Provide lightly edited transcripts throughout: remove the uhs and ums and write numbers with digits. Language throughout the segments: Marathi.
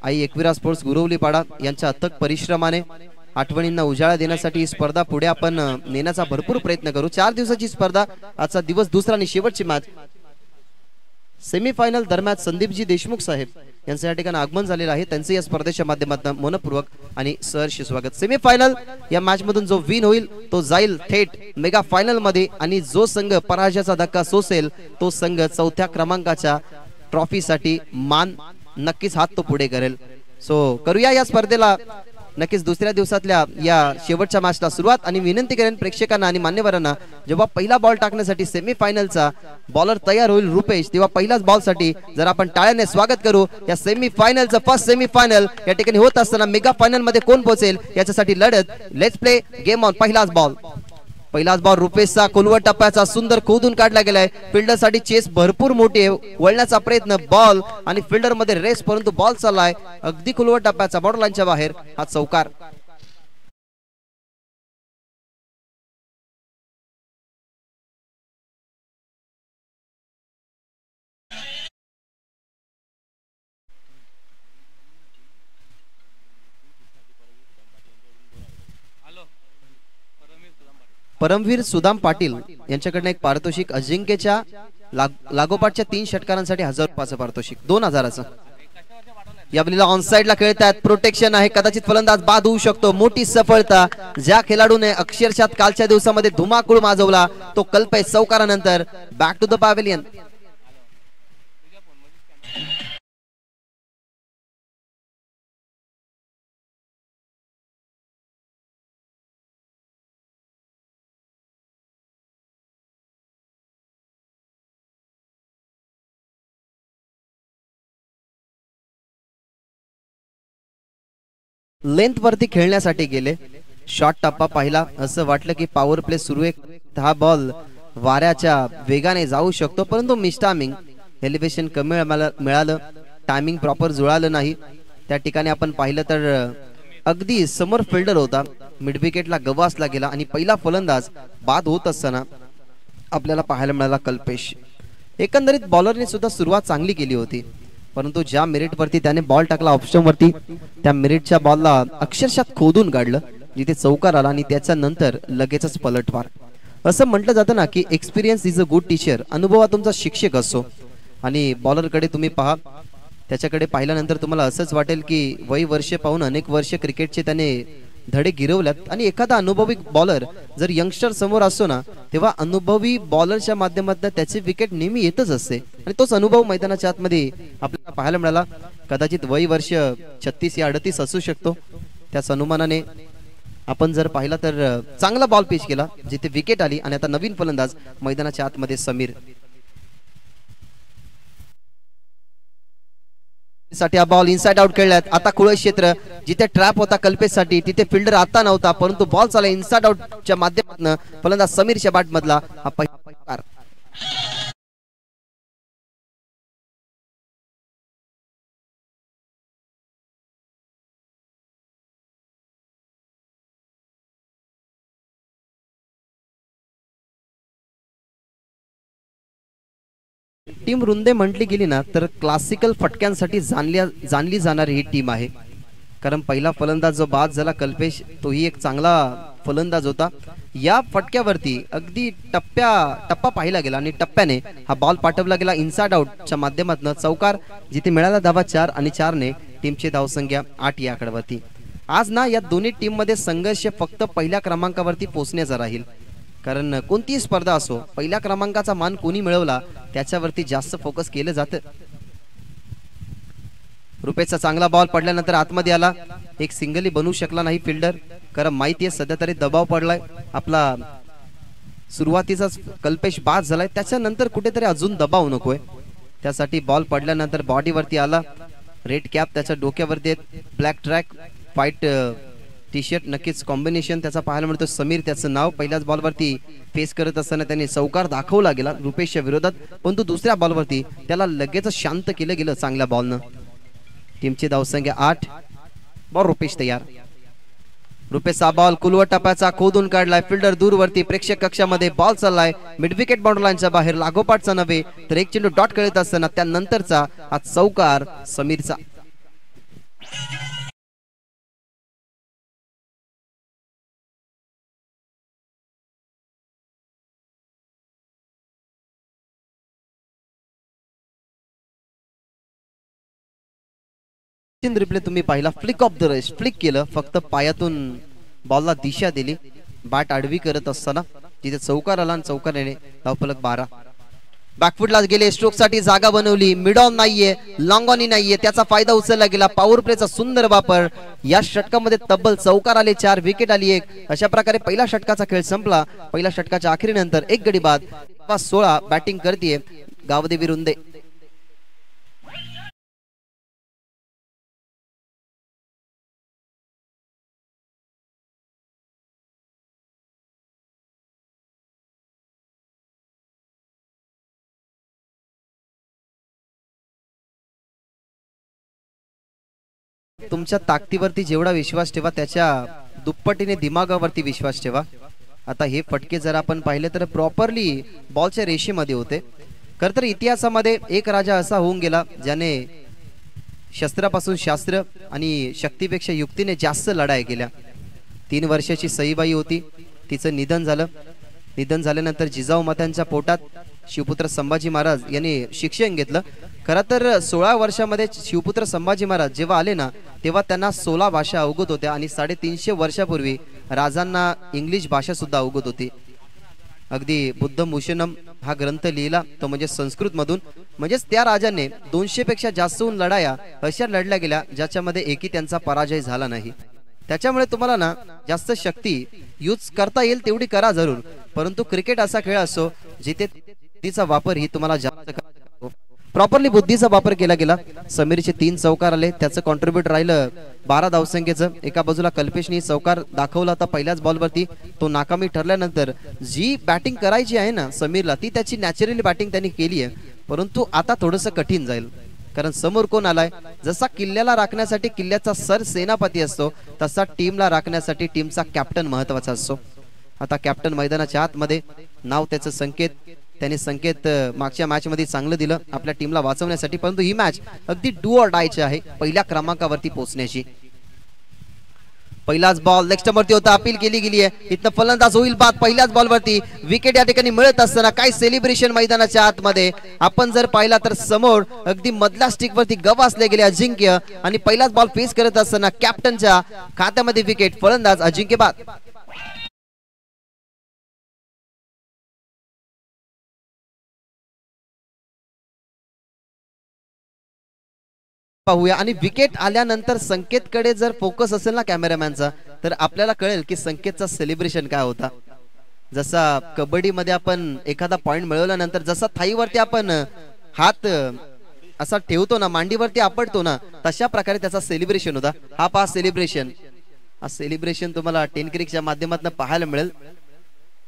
आई एकविरा स्पोर्ट्स गुरवलीपाडा यांच्या अथक परिश्रमाने आठवणींना उजाळा देण्यासाठी ही स्पर्धा पुढे आपण नेण्याचा भरपूर प्रयत्न करू। 4 दिवसाची स्पर्धा, आजचा दिवस दुसरा आणि शेवटची मॅच। सेमीफायनल दरम्यान संदीपजी देशमुख साहेब यांचं या ठिकाणी आगमन झालेलं आहे। त्यांचं या स्पर्धेच्या माध्यमातून मनपूर्वक आणि सहर्ष स्वागत। सेमीफायनल या मॅच मधून जो विन होईल तो जाईल थेट मेगा फायनल मध्ये आणि जो संघ पराजयाचा धक्का सोसेल तो संघ चौथ्या क्रमांकाच्या ट्रॉफीसाठी मान नक्कीच हात तो पुढे करेल। सो करूया या स्पर्धेला नक्कीच दुसऱ्या दिवसातल्या या शेवटच्या मॅचला सुरुवात। आणि विनंती करेन प्रेक्षकांना आणि मान्यवरांना, जेव्हा पहिला बॉल टाकण्यासाठी सेमीफायनलचा बॉलर तयार होईल रुपेश, तेव्हा पहिल्याच बॉलसाठी जर आपण टाळ्याने स्वागत करू। या सेमीफायनलचं फर्स्ट सेमीफायनल या ठिकाणी होत असताना मेगा फायनल मध्ये कोण पोहोचेल याच्यासाठी लढत। Let's play game on. पहिलाच बॉल रुपेशचा कोलवट टप्प्याचा सुंदर खोदून काढला गेलाय। फिल्डर साठी चेस भरपूर मोठी आहे, वळण्याचा प्रयत्न बॉल आणि फिल्डर मध्ये रेस, परंतु बॉल चाललाय अगदी कोलवट टप्प्याचा बॉर्डर लाईनच्या बाहेर। हा चौकार। परमवीर सुदाम पाटील यांच्याकडनं एक पारितोषिक, अजिंक्यच्या लागोपाठच्या 3 षटकारांसाठी 1000 रुपयाचं पारितोषिक, 2000चं। या बलीला ऑन साइडला खेळतात, प्रोटेक्शन आहे, कदाचित फलंदाज बाद होऊ शकतो। मोठी सफलता ज्या खेळाडूने अक्षरशः कालच्या दिवसामध्ये धुमाकूळ माजवला तो कल्पेश चौकारानंतर back to the pavilion. Length वरती खेळण्यासाठी गेले, शॉट टप्पा पाहिला, असं वाटलं की पॉवर प्ले सुरू आहे, हा बॉल वाऱ्याच्या वेगाने जाऊ शकतो, परंतु मिस टायमिंग, एलिव्हेशन कमी मिळालं, टायमिंग प्रॉपर जुळालं नाही। त्या ठिकाणी आपण पाहिलं तर अगदी समोर फिल्डर होता, मिड विकेटला गवासला गेला आणि पहिला फलंदाज बाद होत असताना आपल्याला पाहायला मिळाला कल्पेश। एकंदरीत बॉलरने सुद्धा सुरुवात चांगली केली होती, परंतु ज्या मेरिट वरती त्याने बॉल टाकला ऑप्शन वरती, त्या मेरिटच्या बॉलला अक्षरशः खोदून काढलं, जिथे चौकार आला आणि त्याच्या नंतर लगेचच पलटवार। असं म्हटलं जातं ना की experience is a good teacher, अनुभव हा तुमचा शिक्षक असतो। आणि बॉलरकडे तुम्ही पहा, त्याच्याकडे पाहिल्यानंतर तुम्हाला असंच वाटेल की वय वर्ष पाहून अनेक वर्ष क्रिकेटचे त्याने धडे गिरवल्यात। आणि एखादा अनुभवी बॉलर जर यंगस्टर समोर असतो ना, तेव्हा अनुभवी बॉलरच्या माध्यमातून त्याची विकेट नेहमी येतच असते आणि तोच अनुभव मैदानाच्या आतमध्ये आपल्याला पाहायला मिळाला। कदाचित वय वर्ष 36 या 38 असू शकतो, त्याच अनुमानाने आपण जर पाहिला तर चांगला बॉल पिच केला जिथे विकेट आली। आणि आता नवीन फलंदाज मैदानाच्या आतमध्ये समीर साठी हा बॉल इनसाइड आउट खेळलात। आता खुळे क्षेत्र जिथे ट्रॅप होता कल्पेश साठी, तिथे फिल्डर आता नव्हता, परंतु बॉल चालला इनसाइड आउटच्या माध्यमातून फलंदाज समीरच्या बॅट मधला हा पहिला। टीम रुंदे म्हटली गेली ना तर क्लासिकल फटक्यांसाठी जाणली जाणारी ही टीम आहे, कारण पहिला फलंदाज जो बाद झाला कल्पेश, तोही एक चांगला फलंदाज होता। या फटक्यावरती अगदी टप्पा पाहिला गेला आणि टप्प्याने हा बॉल पाठवला गेला इनसाइड आउटच्या माध्यमातून चौकार, जिथे मिळाला धावा 4 आणि 4 ने टीमची धावसंख्या 8 या आकड्यावरती। आज ना या दोन्ही टीम मध्ये संघर्ष फक्त पहिल्या क्रमांकावरती पोहोचण्याचा राहील, कारण कोणतीही स्पर्धा असो पहिल्या क्रमांकाचा मान कोणी मिळवला त्याच्यावरती जास्त फोकस केलं जातं। रुपेशचा चांगला बॉल पडल्यानंतर आतमध्ये आला, एक सिंगली बनवू शकला नाही फिल्डर, कारण माहिती आहे सध्या तरी दबाव पडलाय आपला। सुरुवातीचा कल्पेश बाद झालाय, त्याच्यानंतर कुठेतरी अजून दबाव नकोय, त्यासाठी बॉल पडल्यानंतर बॉडीवरती आला, रेड कॅप त्याच्या डोक्यावरती, black track white T shirt, नक्कीच कॉम्बिनेशन त्याचा पाहायला मिळतो। समीर त्याचं नाव। पहिल्याच बॉलवरती फेस करत असताना त्याने चौकार दाखवला गेला रुपेशच्या विरोधात, परंतु दुसऱ्या बॉलवरती त्याला लगेच शांत केलं गेलं चांगल्या बॉलनं। टीमची धावसंख्या 8, बॉल रुपेश तयार। रुपेशचा बॉल कुलवट टप्प्याचा खोदून काढलाय, फिल्डर दूरवरती, प्रेक्षक कक्षामध्ये बॉल चाललाय मिड विकेट बाउंड्री लाईनच्या बाहेर, लागोपाठचा नव्हे तर एक चेंडू डॉट खेळत असताना त्यानंतरचा हा चौकार समीरचा। रिप्ले तुम्ही पाहिला, flick of the rest, flick केलं, फक्त पायातून बॉलला दिशा दिली, बॅट आडवी करत असताना तिथे चौकार आला आणि चौकाराने धावफलक 12. बॅकफुटला गेले, स्ट्रोक साठी जागा बनवली, मिड ऑन नाहीये, लॉंग ऑन नाहीये, त्याचा फायदा उचलला गेला. पॉवर प्लेचा सुंदर वापर, या षटकामध्ये तब्बल चौकार आले, 4 विकेट आली 1. अशा प्रकारे पहिला षटकाचा खेळ संपला. पहिल्या षटकाच्या अखेरीनंतर 1 गडी बाद. 16 बॅटिंग करतीये गावदेवी रुंदे. तुमच्या ताकदीवरती जेवढा विश्वास ठेवा त्याच्या दुप्पटीने दिमागावरती विश्वास ठेवा. आता हे फटके जर आपण पाहिले तर प्रॉपरली बॉलच्या रेषेमध्ये होते. खरं तर इतिहासामध्ये एक राजा असा होऊन गेला ज्याने शस्त्रापासून शास्त्र आणि शक्तीपेक्षा युक्तीने जास्त लढाई केल्या. 3 वर्षाची सईबाई होती, तिचं निधन झालं. निधन झाल्यानंतर जिजाऊ मात्यांच्या पोटात शिवपुत्र संभाजी महाराज यांनी शिक्षण घेतलं. खरं तर 16 वर्षामध्ये शिवपुत्र संभाजी महाराज जेव्हा आले ना, तेव्हा त्यांना 16 भाषा अवगत होत्या आणि 350 वर्षापूर्वी राजांना इंग्लिश भाषा सुद्धा अवगत होती. अगदी बुद्धभूषणम हा ग्रंथ लिहिला तो म्हणजे संस्कृत मधून. म्हणजेच त्या राजाने 200 पेक्षा जास्तहून लढाया अशा लढल्या गेल्या ज्याच्यामध्ये एकही त्यांचा पराजय झाला नाही. त्याच्यामुळे तुम्हाला ना जास्त शक्ती यूज करता येईल तेवढी करा जरूर, परंतु क्रिकेट असा खेळ असो जिथे बुद्धीचा वापर ही तुम्हाला जास्त प्रॉपरली बुद्धीचा वापर केला गेला. समीरचे 3 चौकार आले, त्याचं कॉन्ट्रीब्यूट राहिलं 12 धावसंख्येचं. एका बाजूला कल्पेशने चौकार दाखवला होता पहिल्याच बॉलवरती, तो नाकामी ठरल्यानंतर जी बॅटिंग करायची आहे ना समीरला, ती त्याची नॅचरली बॅटिंग त्यांनी केली आहे. परंतु आता थोडंसं कठीण जाईल, कारण समोर कोण आलाय. जसा किल्ल्याला राखण्यासाठी किल्ल्याचा सर सेनापती असतो, तसा टीमला राखण्यासाठी टीमचा कॅप्टन महत्वाचा असतो. आता कॅप्टन मैदानाच्या आतमध्ये, नाव त्याचं संकेत. त्याने संकेत मागच्या मॅच मध्ये चांगलं दिलं आपल्या टीमला वाचवण्यासाठी, परंतु ही मॅच अगदी डू ऑर डायची आहे पहिल्या क्रमांकावरती पोहोचण्याची. पहिलाच बॉल लेग स्टंपवरती होता, अपील केली गेली आहे. इथनं फलंदाज होईल बाद. पहिल्याच बॉलवरती विकेट या ठिकाणी मिळत असताना काय सेलिब्रेशन मैदानाच्या आतमध्ये आपण जर पाहिला तर समोर अगदी मधल्या स्टिक वरती गवासले गेले अजिंक्य, आणि पहिलाच बॉल फेस करत असताना कॅप्टनच्या खात्यामध्ये विकेट. फलंदाज अजिंक्य बाद. पाहूया, आणि विकेट आल्यानंतर संकेतकडे जर फोकस असेल ना कॅमेरामॅनचा, तर आपल्याला कळेल की संकेतचा सेलिब्रेशन काय होता. जसा कबड्डीमध्ये आपण एखादा पॉइंट मिळवल्यानंतर जसा थाईवरती आपण हात असा ठेवतो ना, मांडीवरती आपटतो ना, तशा प्रकारे त्याचा सेलिब्रेशन होता. हा पहा सेलिब्रेशन. हा सेलिब्रेशन तुम्हाला 10 क्रिकच्या माध्यमातून पाहायला मिळेल.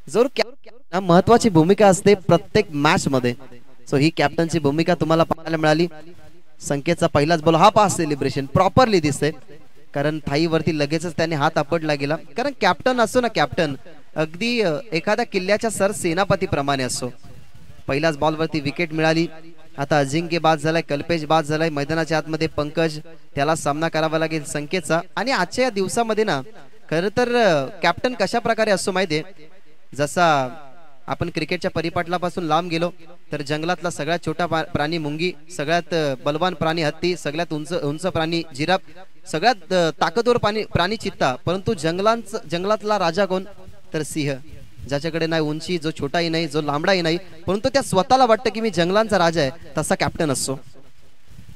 जरूर महत्वाची भूमिका असते प्रत्येक मॅच मध्ये. सो ही कॅप्टनची भूमिका तुम्हाला पाहायला मिळाली. संकेतचा पहिलाच बॉल. हा पास सेलिब्रेशन प्रॉपरली दिसते, कारण थाईवरती लगेचच त्याने हात आपटला गेला. कारण कॅप्टन असतो ना, कॅप्टन अगदी एखाद्या किल्ल्याच्या सर सेनापती प्रमाणे असतो. पहिल्याच बॉलवरती विकेट मिळाली. आता अजिंक्य बाद झालाय, कल्पेश बाद झालाय. मैदानाच्या आतमध्ये पंकज, त्याला सामना करावा लागेल संकेतचा. आणि आजच्या या दिवसामध्ये ना खरं तर कॅप्टन कशा प्रकारे असतो माहितीये, जसा आपण क्रिकेटच्या परिपाटलापासून लांब गेलो तर जंगलातला सगळ्यात छोटा प्राणी मुंगी, सगळ्यात बलवान प्राणी हत्ती, सगळ्यात उंच प्राणी जिराफ, सगळ्यात ताकदवर प्राणी चित्ता. परंतु जंगलातला राजा कोण, तर सिंह. ज्याच्याकडे नाही उंची, जो छोटाही नाही, जो लांबडाही नाही, परंतु त्या स्वतःला वाटतं की मी जंगलांचा राजा आहे, तसा कॅप्टन असतो.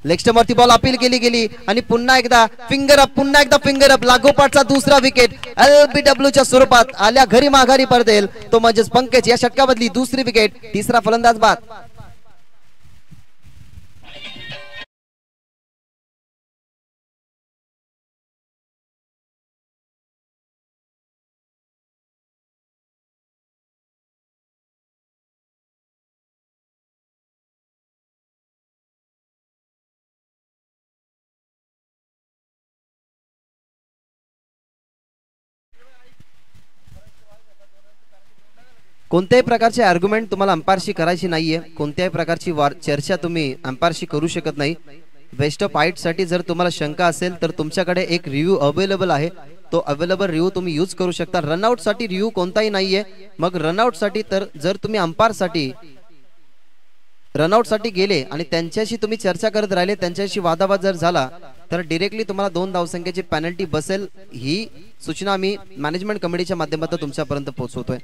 लेग स्टंपवरती बॉल अपील केली गेली आणि पुन्हा एकदा फिंगर अप, पुन्हा एकदा फिंगर अप. लागोपाठचा दुसरा विकेट LBW च्या स्वरूपात आल्या घरी माघारी परतेल तो म्हणजेच पंकज. या षटकामधली दुसरी विकेट. तिसरा फलंदाज बाद. कोणत्याही प्रकारचे आर्ग्युमेंट तुम्हाला अंपायरशी करायची नाहीये. कोणत्याही प्रकारची चर्चा तुम्ही अंपायरशी करू शकत नाही. बेस्ट ऑफ 8 साठी जर तुम्हाला शंका असेल तर तुमच्याकडे एक रिव्ह्यू अवेलेबल आहे, तो अवेलेबल रिव्ह्यू तुम्ही यूज करू शकता. रनआउट साठी रिव्ह्यू कोणताही नाहीये. मग रनआउट साठी तर जर तुम्ही अंपायर साठी रनआउट साठी गेले आणि त्यांच्याशी तुम्ही चर्चा करत राहिले, त्यांच्याशी वादावाद जर झाला, तर डायरेक्टली तुम्हाला 2 धावसंख्येची पेनल्टी बसेल, ही सूचना आम्ही मॅनेजमेंट कमिटीच्या माध्यमातून तुमच्यापर्यंत पोहोचवतोय.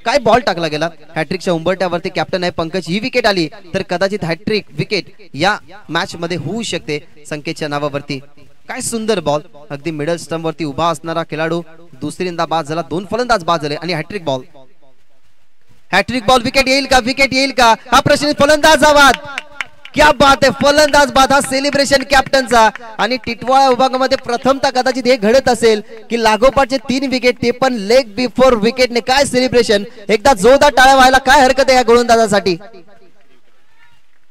काय बॉल टाकला गेला, हॅट्रिकच्या उंबरट्यावरती कॅप्टन आहे पंकज. ही विकेट आली तर कदाचित हॅट्रिक विकेट या मॅच मध्ये होऊ शकते संकेतच्या नावावरती. काय सुंदर बॉल, अगदी मिडल स्टंप वरती उभा असणारा खेळाडू दुसरींदा बाद झाला, 2 फलंदाज बाद झाले आणि hattrick ball. Hattrick ball, wicket येईल का, विकेट येईल का हा प्रश्न. फलंदाज बाद, क्या बात आहे, फलंदाज बाद. हा सेलिब्रेशन कॅप्टनचा. आणि टिटवाळा विभागामध्ये प्रथमतः कदाचित हे घडत असेल की लागोपाठचे 3 विकेट, ते पण लेग बिफोर विकेटने. काय सेलिब्रेशन, एकदा जोरदार टाळ्या व्हायला काय हरकत आहे या गोलंदाजासाठी.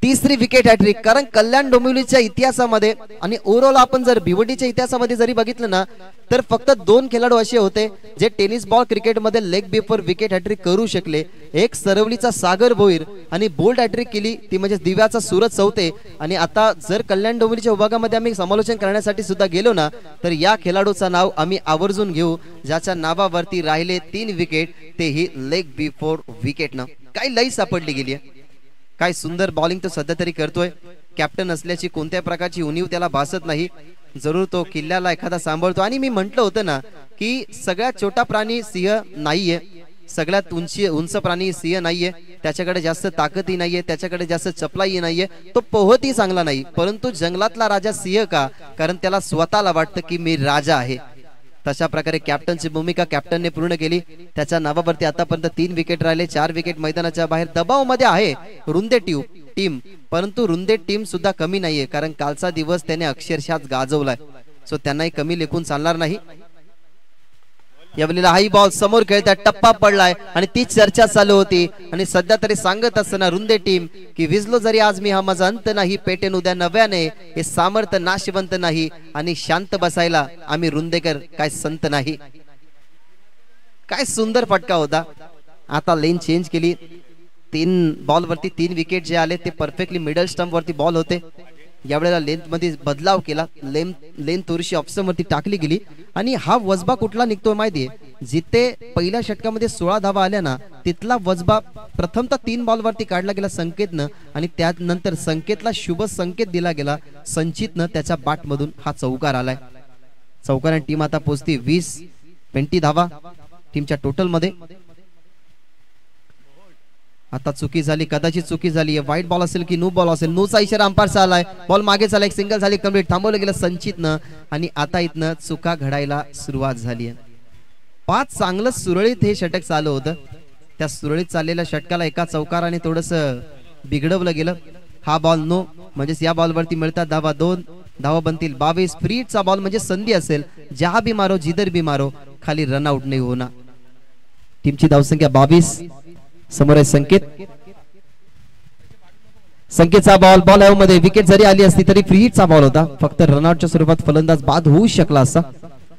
तिसरी विकेट हॅट्रिक. कारण कल्याण डोंबिवलीच्या इतिहासामध्ये आणि ओव्हरऑल आपण जर भिवंडीच्या इतिहासामध्ये जरी बघितलं ना, तर फक्त 2 खेळाडू असे होते जे टेनिस बॉल क्रिकेटमध्ये लेग बिफोर विकेट हॅट्रिक करू शकले. एक सरवलीचा सागर भोईर आणि बोल्ड हॅट्रिक केली ती म्हणजे दिव्याचा सूरज चौथे. आणि आता जर कल्याण डोंबिवलीच्या विभागामध्ये आम्ही समालोचन करण्यासाठी सुद्धा गेलो ना, तर या खेळाडूचं नाव आम्ही आवर्जून घेऊ ज्याच्या नावावरती राहिले 3 विकेट, तेही लेग बिफोर विकेटनं. काही लई सापडली गेली आहे. काय सुंदर बॉलिंग तो सध्या तरी करतोय. कॅप्टन असल्याची कोणत्या प्रकारची उणीव त्याला भासत नाही. जरूर तो किल्ल्याला एखादा सांभाळतो. आणि मी म्हंटल होतं ना की सगळ्यात छोटा प्राणी सिंह नाहीये, सगळ्यात उंच प्राणी सिंह नाहीये, त्याच्याकडे जास्त ताकदही नाहीये, त्याच्याकडे जास्त चपलाही नाहीये, तो पोहतही चांगला नाही, परंतु जंगलातला राजा सिंह का, कारण त्याला स्वतःला वाटतं की मी राजा आहे. तशा प्रकारे कॅप्टनची भूमिका कॅप्टनने पूर्ण केली. त्याच्या नावावरती आतापर्यंत 3 विकेट राहिले, 4 विकेट मैदानाच्या बाहेर. दबावामध्ये आहे रुंदे टीम, परंतु रुंदे टीम सुद्धा कमी नाहीये, कारण कालचा दिवस त्याने अक्षरशः गाजवलाय. सो त्यांनाही कमी लेखून चालणार नाही. यावेळेला हाई बॉल समोर खेळतात, टप्पा पडलाय आणि ती चर्चा चालू होती. आणि सध्या तरी सांगत असताना रुंदे टीम की विजलो जरी आज मी हा माझा अंत नाही, पेटेन उद्या नव्याने, हे सामर्थ्य नाशवंत नाही आणि शांत बसायला आम्ही रुंदेकर काय संत नाही. काय सुंदर फटका होता. आता लेन चेंज केली. 3 बॉल वरती 3 विकेट जे आले ते परफेक्टली मिडल स्टंप वरती बॉल होते. यावेळेला लेंथ मध्ये बदलाव केला, लेन थोडीशी ऑप्शन वरती टाकली गेली. आणि हा वजबा कुठला निघतोय माहितीये, जिथे पहिल्या षटकामध्ये 16 धावा आल्या ना, तिथला वजबा प्रथमतः 3 बॉल वरती काढला गेला संकेतनं. आणि त्यानंतर संकेतला शुभ संकेत दिला गेला संचितनं. त्याच्या बॅट मधून हा चौकार आलाय. चौकाराने टीम आता पोहोचती 20 धावा टीमच्या टोटल मध्ये. आता चुकी झाली, कदाचित चुकी झाली. व्हाईट बॉल असेल की नो बॉल असेल, नोचा इशारा अंपायरचा आलाय. बॉल मागे चालला, एक सिंगल झाली कंप्लीट, थांबवलं गेलं संचितनं. आणि आता इथनं चुका घडायला सुरुवात झाली आहे. 5 चांगलं सुरळीत हे षटक चालू होतं. त्या सुरळीत चाललेल्या षटकाला एका चौकाराने थोडस बिघडवलं गेलं. हा बॉल नो, म्हणजे या बॉलवरती मिळतात धावा, 2 धावा बनतील. 22 फ्रीचा बॉल म्हणजे संधी असेल, जहा भी मारो जिधर भी मारो, खाली रनआउट नाही होणार. टीमची धावसंख्या 22. समोर आहे संकेत. संकेतचा बॉल मध्ये विकेट जरी आली असती तरी फ्री हिटचा बॉल होता. फक्त रनआउटच्या स्वरूपात फलंदाज बाद होऊ शकला असता.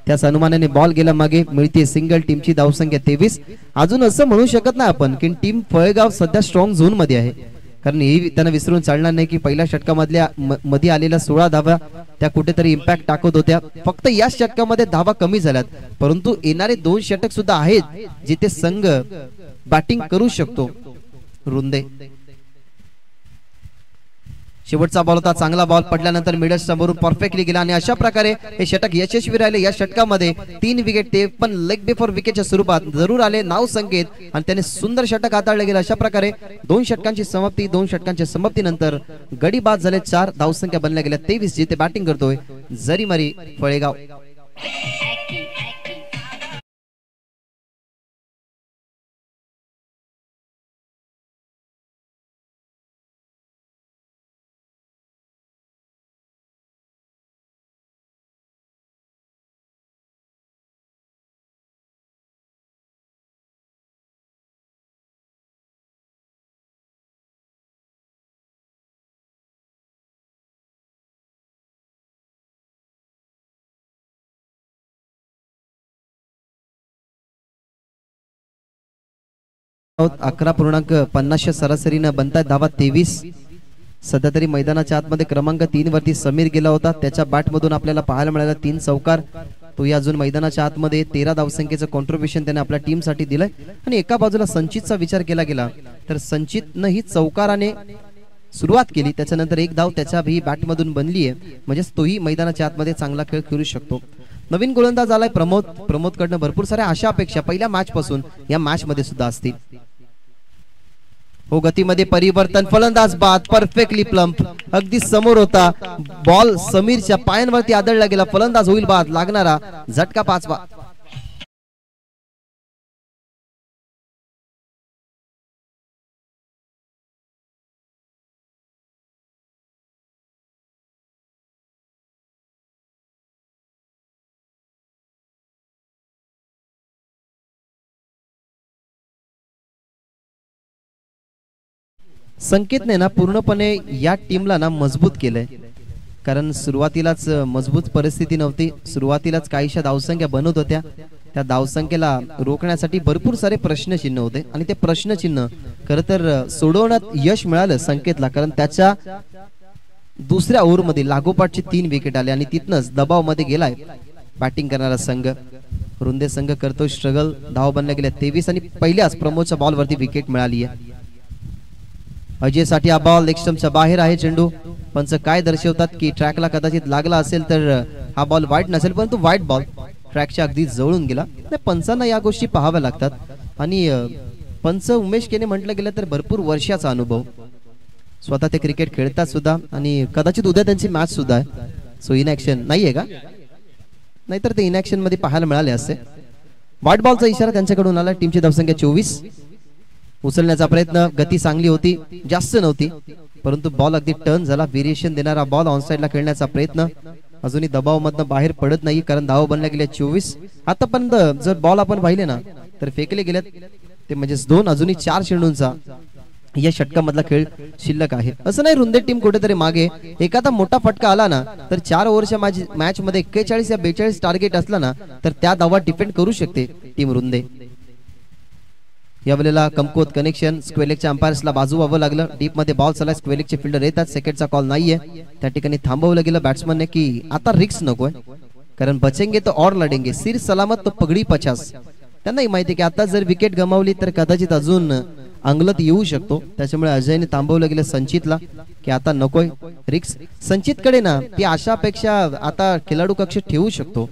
त्याच अनुमानाने बॉल गेला मागे, मिळते सिंगल. टीमची धावसंख्या 23. अजून असं म्हणू शकत नाही आपण की टीम फळेगाव सध्या स्ट्रॉंग झोन मध्ये आहे, कारण हे त्यांना विसरून चालणार नाही की पहिल्या षटकामधल्या मध्ये आलेल्या 16 धावा त्या कुठेतरी इम्पॅक्ट टाकत होत्या. फक्त या षटकामध्ये धावा कमी झाल्यात, परंतु येणारे 2 षटक सुद्धा आहेत जिथे संघ बॅटिंग करू शकतो. रुंदे शेवटचा बॉल होता, चांगला बॉल पडल्यानंतर मिडल स्टंपवरून परफेक्टली गेला. आणि अशा प्रकारे हे षटक यशस्वी राहिले. या षटकामध्ये 3 विकेट, ते पण लेग बिफोर विकेटच्या स्वरूपात जरूर आले नाव संकेत, आणि त्याने सुंदर षटक हाताळले गेले. अशा प्रकारे 2 षटकांची समाप्ती. 2 षटकांच्या समाप्तीनंतर गडी बाद झाले. 4 धावसंख्या बनल्या गेल्या. 23 जिथे बॅटिंग करतोय जरीमरी फळेगाव. आहोत 11.50 सरासरीनं बनतात धावा 23. सध्या तरी मैदानाच्या आतमध्ये क्रमांक 3 वरती समीर गेला होता. त्याच्या बॅट मधून आपल्याला पाहायला मिळाला 3 चौकार. तो अजून मैदानाच्या आतमध्ये 13 धावसंख्येचं कॉन्ट्रीब्युशन त्याने आपल्या टीम साठी दिलंय. आणि एका बाजूला संचितचा विचार केला गेला तर संचितनं ही चौकाराने सुरुवात केली, त्याच्यानंतर एक धाव त्याच्या भी बॅटमधून बनली आहे, म्हणजेच तोही मैदानाच्या आतमध्ये चांगला खेळ खेळू शकतो. नवीन गोलंदाज आलाय प्रमोदकडनं भरपूर साऱ्या आशा अपेक्षा पहिल्या मॅच पासून या मॅच मध्ये सुद्धा असतील. हो, गतीमध्ये परिवर्तन, फलंदाज बाद, परफेक्टली प्लम्प, अगदी समोर होता बॉल, समीरच्या पायांवरती आदळला गेला, फलंदाज होईल बाद, लागणारा झटका 5वा. संकेतने ना पूर्णपणे या टीमला ना मजबूत केलंय, कारण सुरुवातीलाच मजबूत परिस्थिती नव्हती, सुरुवातीलाच काहीशा धावसंख्या बनत होत्या, त्या धावसंख्येला रोखण्यासाठी भरपूर सारे प्रश्नचिन्ह होते आणि ते प्रश्नचिन्ह खरं तर सोडवण्यात यश मिळालं संकेतला, कारण त्याच्या दुसऱ्या ओव्हरमध्ये लागोपाठचे 3 विकेट आले आणि तिथनच दबावमध्ये गेलाय बॅटिंग करणारा संघ. रुंदे संघ करतो स्ट्रगल, धाव बनल्या गेल्या 23 आणि पहिल्याच प्रमोदच्या बॉलवरती विकेट मिळाली आहे. अजय साठी हा बॉल लेग स्टंपच्या बाहेर आहे. चेंडू पंच काय दर्शवतात की ट्रॅकला कदाचित लागला असेल तर हा बॉल वाईट नसेल, परंतु वाईट बॉल ट्रॅकच्या अगदी जवळून गेला. पंचांना या गोष्टी पाहाव्या लागतात आणि पंच उमेश केने म्हटलं गेलं तर भरपूर वर्षाचा अनुभव, स्वतः ते क्रिकेट खेळतात सुद्धा आणि कदाचित उद्या त्यांची मॅच सुद्धा आहे. सो इन ऍक्शन नाहीये का, नाहीतर ते इन ऍक्शन मध्ये पाहायला मिळाले असते. व्हाईट बॉलचा इशारा त्यांच्याकडून आला. टीमची धावसंख्या 24. उचलण्याचा प्रयत्न, गती चांगली होती, जास्त नव्हती, परंतु बॉल अगदी टर्न झाला. व्हेरिएशन देणारा बॉल ऑन साइडला खेळण्याचा प्रयत्न, अजूनही दबावमधनं बाहेर पडत नाही, कारण धाव बनल्या गेल्या 24. आतापर्यंत जर बॉल आपण पाहिले ना तर फेकले गेलेत ते म्हणजेच 2, अजूनही 4 चेंडूंचा या षटकामधला खेळ शिल्लक आहे. असं नाही रुंदे टीम कुठेतरी मागे, एखादा मोठा फटका आला ना तर 4 ओव्हरच्या मॅच मध्ये 41 या 42 टार्गेट असला ना तर त्या धावा डिफेंड करू शकते टीम रुंदे. यावेळेला कमकुवत कनेक्शन, स्क्वेलेकच्या अंपायर्सला बाजू व्हावं लागलं. डीप मध्ये बॉल चालला, स्क्वेलेकचे फिल्डर येतात, सेकंडचा कॉल नाहीये, त्या ठिकाणी थांबवलं गेलं बॅट्समनने की आता रिस्क नकोय, कारण बचेंगे तो और लढेंगे, सिर सलामत तो पगडी 50. त्यांनाही माहिती की आता जर विकेट गमावली तर कदाचित अजून अंगलत येऊ शकतो, त्याच्यामुळे अजयने थांबवलं गेलं संचितला की आता नकोय रिक्स. संचितकडे ना ती आशापेक्षा आता खेळाडू कक्ष ठेवू शकतो,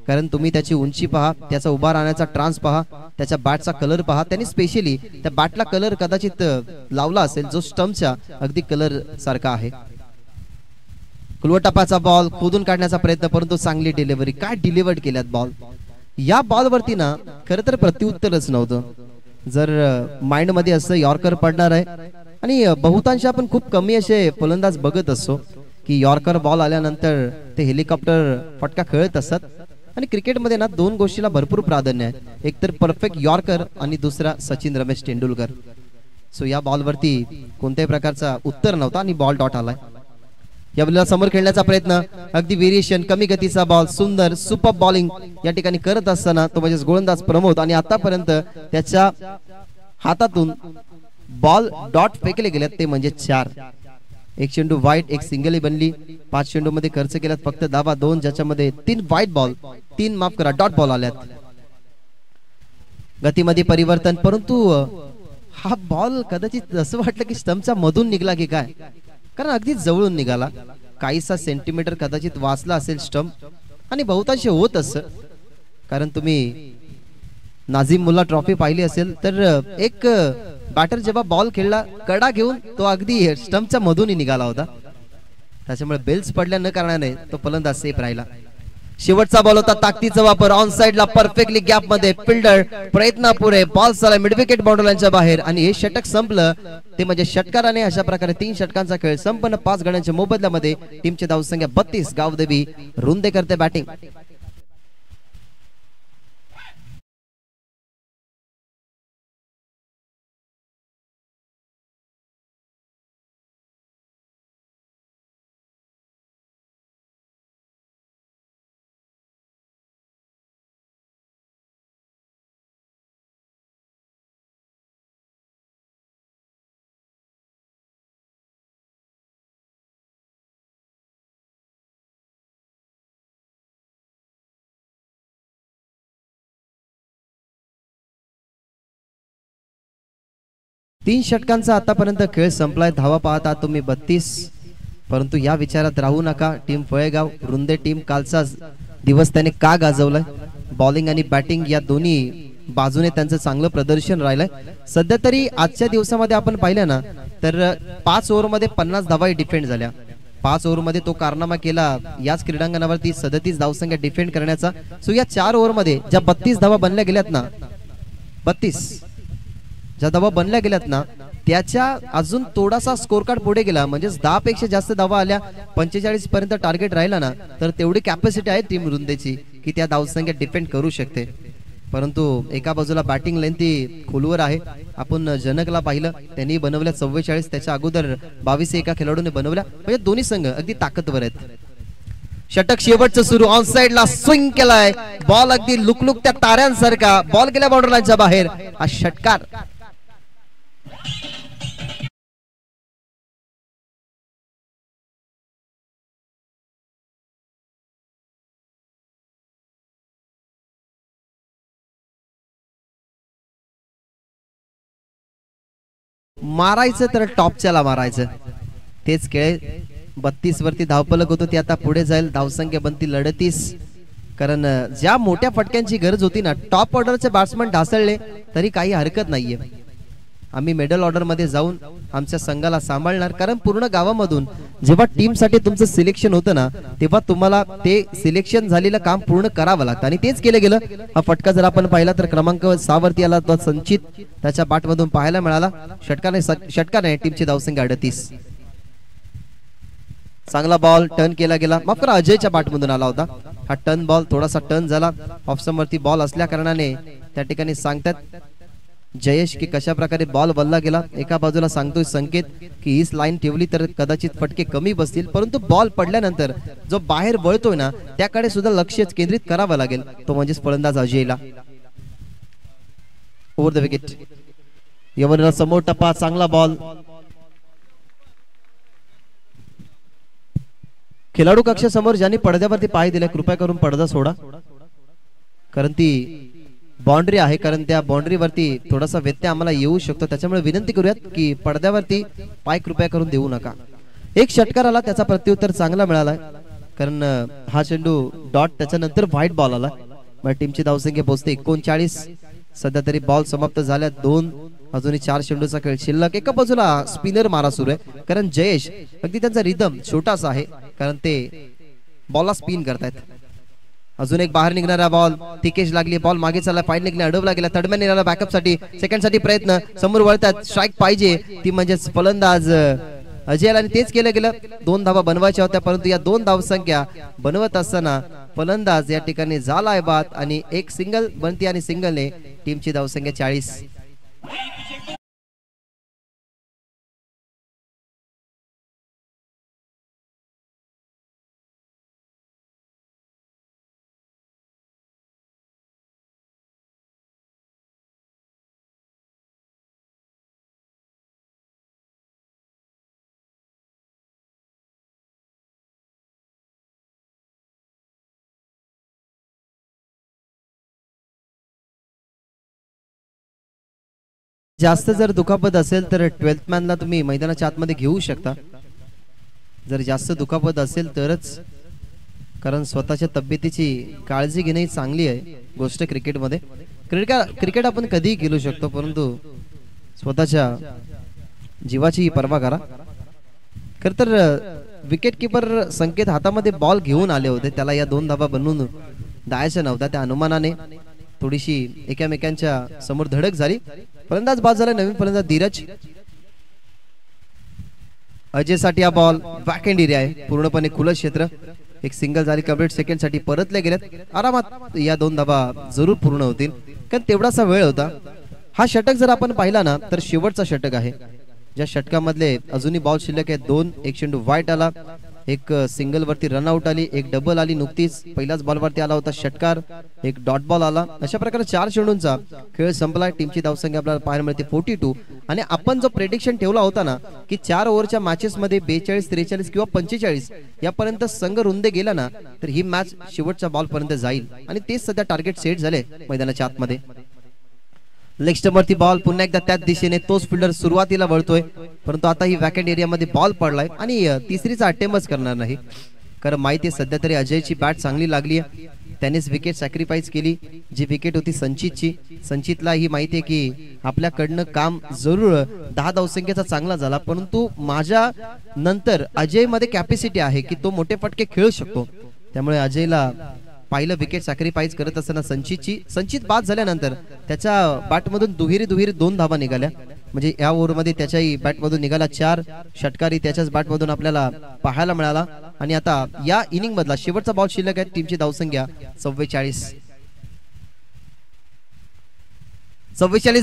कारण तुम्ही त्याची उंची पहा, त्याचा उभा राहण्याचा ट्रान्स पहा, त्याच्या बॅटचा कलर पहा. त्यांनी स्पेशली त्या बॅटला कलर कदाचित लावला असेल जो स्टंपच्या अगदी कलर सारखा आहे. कुलवटापाचा बॉल खोदून काढण्याचा प्रयत्न, परंतु चांगली डिलिव्हरी, काय डिलिव्हर्ड केल्यात बॉल. या बॉलवरती ना खरं तर प्रत्युत्तरच नव्हतं. जर माइंड मध्ये असं यॉर्कर पडणार आहे, आणि बहुतांश आपण खूप कमी असे फलंदाज बघत असतो की यॉर्कर बॉल आल्यानंतर ते हेलिकॉप्टर फटका खेळत असतात, आणि क्रिकेटमध्ये ना 2 गोष्टीला भरपूर प्राधान्य आहे, एक तर परफेक्ट यॉर्कर आणि दुसरा सचिन रमेश तेंडुलकर. सो या बॉलवरती कोणत्याही प्रकारचा उत्तर नव्हता आणि बॉल डॉट आलाय. यावेळेला समोर खेळण्याचा प्रयत्न, अगदी व्हेरिएशन, कमी गतीचा बॉल, सुंदर सुपर बॉलिंग या ठिकाणी करत असताना तो म्हणजे गोलंदाज प्रमोद, आणि आतापर्यंत त्याच्या हातातून बॉल डॉट फेकले गेलेत ते म्हणजे 4. एक चेंडू वाईट, एक सिंगल बनली, 5 चेंडू मध्ये खर्च केल्यात फक्त धावा 2, ज्याच्यामध्ये 3 वाईट बॉल, 3 माफ करा डॉट बॉल आल्यात. गतीमध्ये परिवर्तन, परंतु हा बॉल कदाचित असं वाटलं की स्टंपच्या मधून निघाला की काय, कारण अगदी जवळून निघाला, काहीसा सेंटीमीटर कदाचित वाचला असेल स्टंप, आणि बहुतांश होत असं, कारण तुम्ही नाझीम मुल्ला ट्रॉफी पाहिली असेल तर एक बॅटर जेव्हा बॉल खेळला कडा घेऊन तो अगदी स्टंपच्या मधूनही निघाला होता, त्याच्यामुळे बेल्स पडल्या न कारणाने तो फलंदाज सेफ राहिला. शेवटचा बॉल होता, ताकदीचा वापर, ऑन साइडला परफेक्टली गॅप मध्ये, फिल्डर प्रयत्नापुरे बॉल चालला मिड विकेट बाउंड्रीच्या बाहेर, आणि हे षटक संपलं ते म्हणजे षटकाराने. अशा प्रकारे 3 षटकांचा खेळ संपन्न. 5 गड्यांच्या मोबदल्यामध्ये टीमची धावसंख्या 32. गावदेवी रुंदे करते बॅटिंग. 3 षटकांचा आतापर्यंत खेळ संपलाय. धावा पाहता तुम्ही 32. परंतु या विचारात राहू नका. टीम फळेगाव रुंदे टीम कालचा दिवस त्याने का गाजवलाय. बॉलिंग आणि बॅटिंग या दोन्ही बाजूने त्यांचं चांगलं प्रदर्शन राहिलंय. सध्या तरी आजच्या दिवसामध्ये आपण पाहिलं ना तर 5 ओव्हरमध्ये 50 धावा डिफेंड झाल्या. 5 ओव्हरमध्ये तो कारनामा केला याच क्रीडांगणावरती 37 धावसंख्या डिफेंड करण्याचा. सो या 4 ओव्हरमध्ये ज्या 32 धावा बनल्या गेल्यात ना 32 ज्या धावा बनल्या गेल्यात ना त्याच्या अजून थोडासा स्कोर कार्ड पुढे गेला म्हणजे 10 पेक्षा जास्त धावा आल्या 45 पर्यंत टार्गेट राहिला ना तर तेवढी कॅपॅसिटी आहे टीम रुंदेची की त्या धावसंख्या डिफेंड करू शकते. परंतु एका बाजूला बॅटिंग लेंथी खोलवर आहे. आपण जनकला पाहिलं त्यांनी बनवल्या 44. त्याच्या अगोदर 22 एका खेळाडूने बनवल्या. म्हणजे दोन्ही संघ अगदी ताकदवर आहेत. षटक शेवटचं सुरू. ऑन साइडला स्विंग केलाय. बॉल अगदी लुकलुक त्या ताऱ्यांसारखा बॉल गेल्या बॉर्डर लाईनच्या बाहेर. हा षटकार मारायचं तर टॉपच्याला मारायचं. तेच खेळ 32 वरती धावपलक होतो ती आता पुढे जाईल. धावसंख्या बनती 38. कारण ज्या मोठ्या फटक्यांची गरज होती ना टॉप ऑर्डरचे बॅट्समन ढासळले तरी काही हरकत नाहीये. आम्ही मिडल ऑर्डर मध्ये जाऊन आमच्या संघाला सांभाळणार. कारण पूर्ण गावामधून जेव्हा टीम साठी तुमचं सिलेक्शन होतं ना तेव्हा तुम्हाला ते सिलेक्शन झालेलं काम पूर्ण करावं लागतं आणि तेच केलं गेलं. हा फटका जर आपण पाहिला तर क्रमांक 6 वरती आला तो संचित त्याच्या बॅट मधून पाहायला मिळाला. षटकाने टीमची धावसंख्या 38. चांगला बॉल टर्न केला गेला. माफ करा अजयच्या बॅट मधून आला होता हा टर्न बॉल. थोडासा टर्न झाला. ऑफस्टंप वरती बॉल असल्या कारणाने त्या ठिकाणी सांगतात जयेश की कशा प्रकारे बॉल वल्ला गेला. एका बाजूला सांगतोय संकेत की हीच लाईन ठेवली तर कदाचित फटके कमी बसतील. परंतु बॉल पडल्यानंतर जो बाहेर वळतोय ना त्याकडे सुद्धा लक्ष केंद्रित करावं लागेल. तो म्हणजेच फलंदाज अजयला. Over the wicket. यावर समोर टप्पा. चांगला बॉल. खेळाडू कक्षासमोर ज्यांनी पडद्यावरती पाय दिले कृपया करून पडदा सोडा. कारण ती बाउंड्री आहे. कारण त्या बाउंड्रीवरती थोडासा व्यत्यय आम्हाला येऊ शकतो. त्याच्यामुळे विनंती करूयात की पडद्यावरती पाय कृपया करून देऊ नका. एक षटकार आला त्याचा प्रत्युत्तर चांगला मिळालाय. कारण हा चेंडू डॉट त्याच्यानंतर व्हाईट बॉल आला. मग टीमची धावसंख्या पोहोचते 39. सध्या तरी बॉल समाप्त झाल्या 2. अजूनही 4 चेंडूचा खेळ शिल्लक. एका बाजूला स्पिनर मारा सुरू आहे. कारण जयेश अगदी त्यांचा रिदम छोटासा आहे कारण ते बॉलला स्पिन करतायत. अजून एक बाहेर निघणारा बॉल. तिकेश लागली. बॉल मागे चालला. फाईन निघणे अडवला गेला. थर्डमॅन निघाला बॅकअप साठी. सेकंड साठी प्रयत्न. समोर वळतात. स्ट्राईक पाहिजे ती म्हणजेच फलंदाज अजयला आणि तेच केलं गेलं. 2 धावा बनवायच्या होत्या परंतु या 2 धावसंख्या बनवत असताना फलंदाज या ठिकाणी झालाय बाद आणि एक सिंगल बनती आणि सिंगलने टीमची धावसंख्या 40. जास्त जर दुखापत असेल तर 12th मॅनला तुम्ही मैदानाच्या आतमध्ये घेऊ शकता. जर जास्त दुखापत असेल तरच. कारण स्वतःच्या तब्येतीची काळजी घेणे चांगली आहे गोष्ट क्रिकेटमध्ये. क्रिकेट आपण कधीही खेळू शकतो परंतु स्वतःच्या जीवाची पर्वा करा. खर तर विकेट किपर संकेत हातामध्ये बॉल घेऊन आले होते. त्याला या 2 धावा बनवून द्यायच्या नव्हत्या. त्या अनुमानाने थोडीशी एकमेकांच्या समोर धडक झाली. फलंदाज बाद झाला. नवीन फलंदाज धीरज. अजय साठी हा बॉल बॅक एंड एरिया आहे. पूर्णपणे खुलं क्षेत्र. एक सिंगल झाली कंप्लीट. सेकंड साठी परतले गेलेत. आरामात या 2 धावा जरूर पूर्ण होतील कारण तेवढासा वेळ होता. हा षटक जर आपण पाहिला ना तर शेवटचा षटक आहे. ज्या षटकामधले अजूनही बॉल शिल्लक आहेत 2. एक चेंडू वाईट आला. एक सिंगल वरती रनआउट आली. एक डबल आली नुकतीच. पहिल्याच बॉल वरती आला होता षटकार. एक डॉट बॉल आला. अशा प्रकारे 4 चेंडूंचा खेळ संपला. टीमची धावसंख्या आपल्याला पाहायला मिळते 42. आणि आपण जो प्रेडिक्शन ठेवला होता ना की 4 ओव्हरच्या मॅचेस मध्ये 42, 43 किंवा 45 यापर्यंत संघ रुंदे गेला ना तर ही मॅच शेवटच्या बॉल पर्यंत जाईल आणि तेच सध्या टार्गेट सेट झाले मैदानाच्या आतमध्ये. लेग स्टंपवरती बॉल पुन्हा एकदा त्याच दिशेने तोच फिल्डर सुरुवातीला वळतोय, परंतु आता ही वॅकंट एरियामध्ये बॉल पडलाय आणि तिसरीचा अटेम्प्टच करणार नाही, कारण माहिती आहे सध्या तरी अजयची बॅट चांगली लागली आहे. त्यानेच विकेट सॅक्रिफाईस केली, जी विकेट होती संचितची. संचितला ही माहिती आहे की आपल्याकडनं काम जरूर 10 धावसंख्येचा चांगला झाला, परंतु माझ्या नंतर अजयमध्ये कॅपॅसिटी आहे की तो मोठे फटके खेळू शकतो. त्यामुळे अजयला पहिलं विकेट सॅक्रिफाईस करत असताना संचित बाद झाल्यानंतर त्याच्या बॅटमधून दुहेरी 2 धावा निघाल्या. म्हणजे या ओव्हरमध्ये त्याच्याही बॅटमधून निघाला 4 षटकारी त्याच्याच बॅटमधून आपल्याला पाहायला मिळाला. आणि आता या इनिंग मधला शेवटचा बॉल शिल्लक आहे. टीमची धावसंख्या 44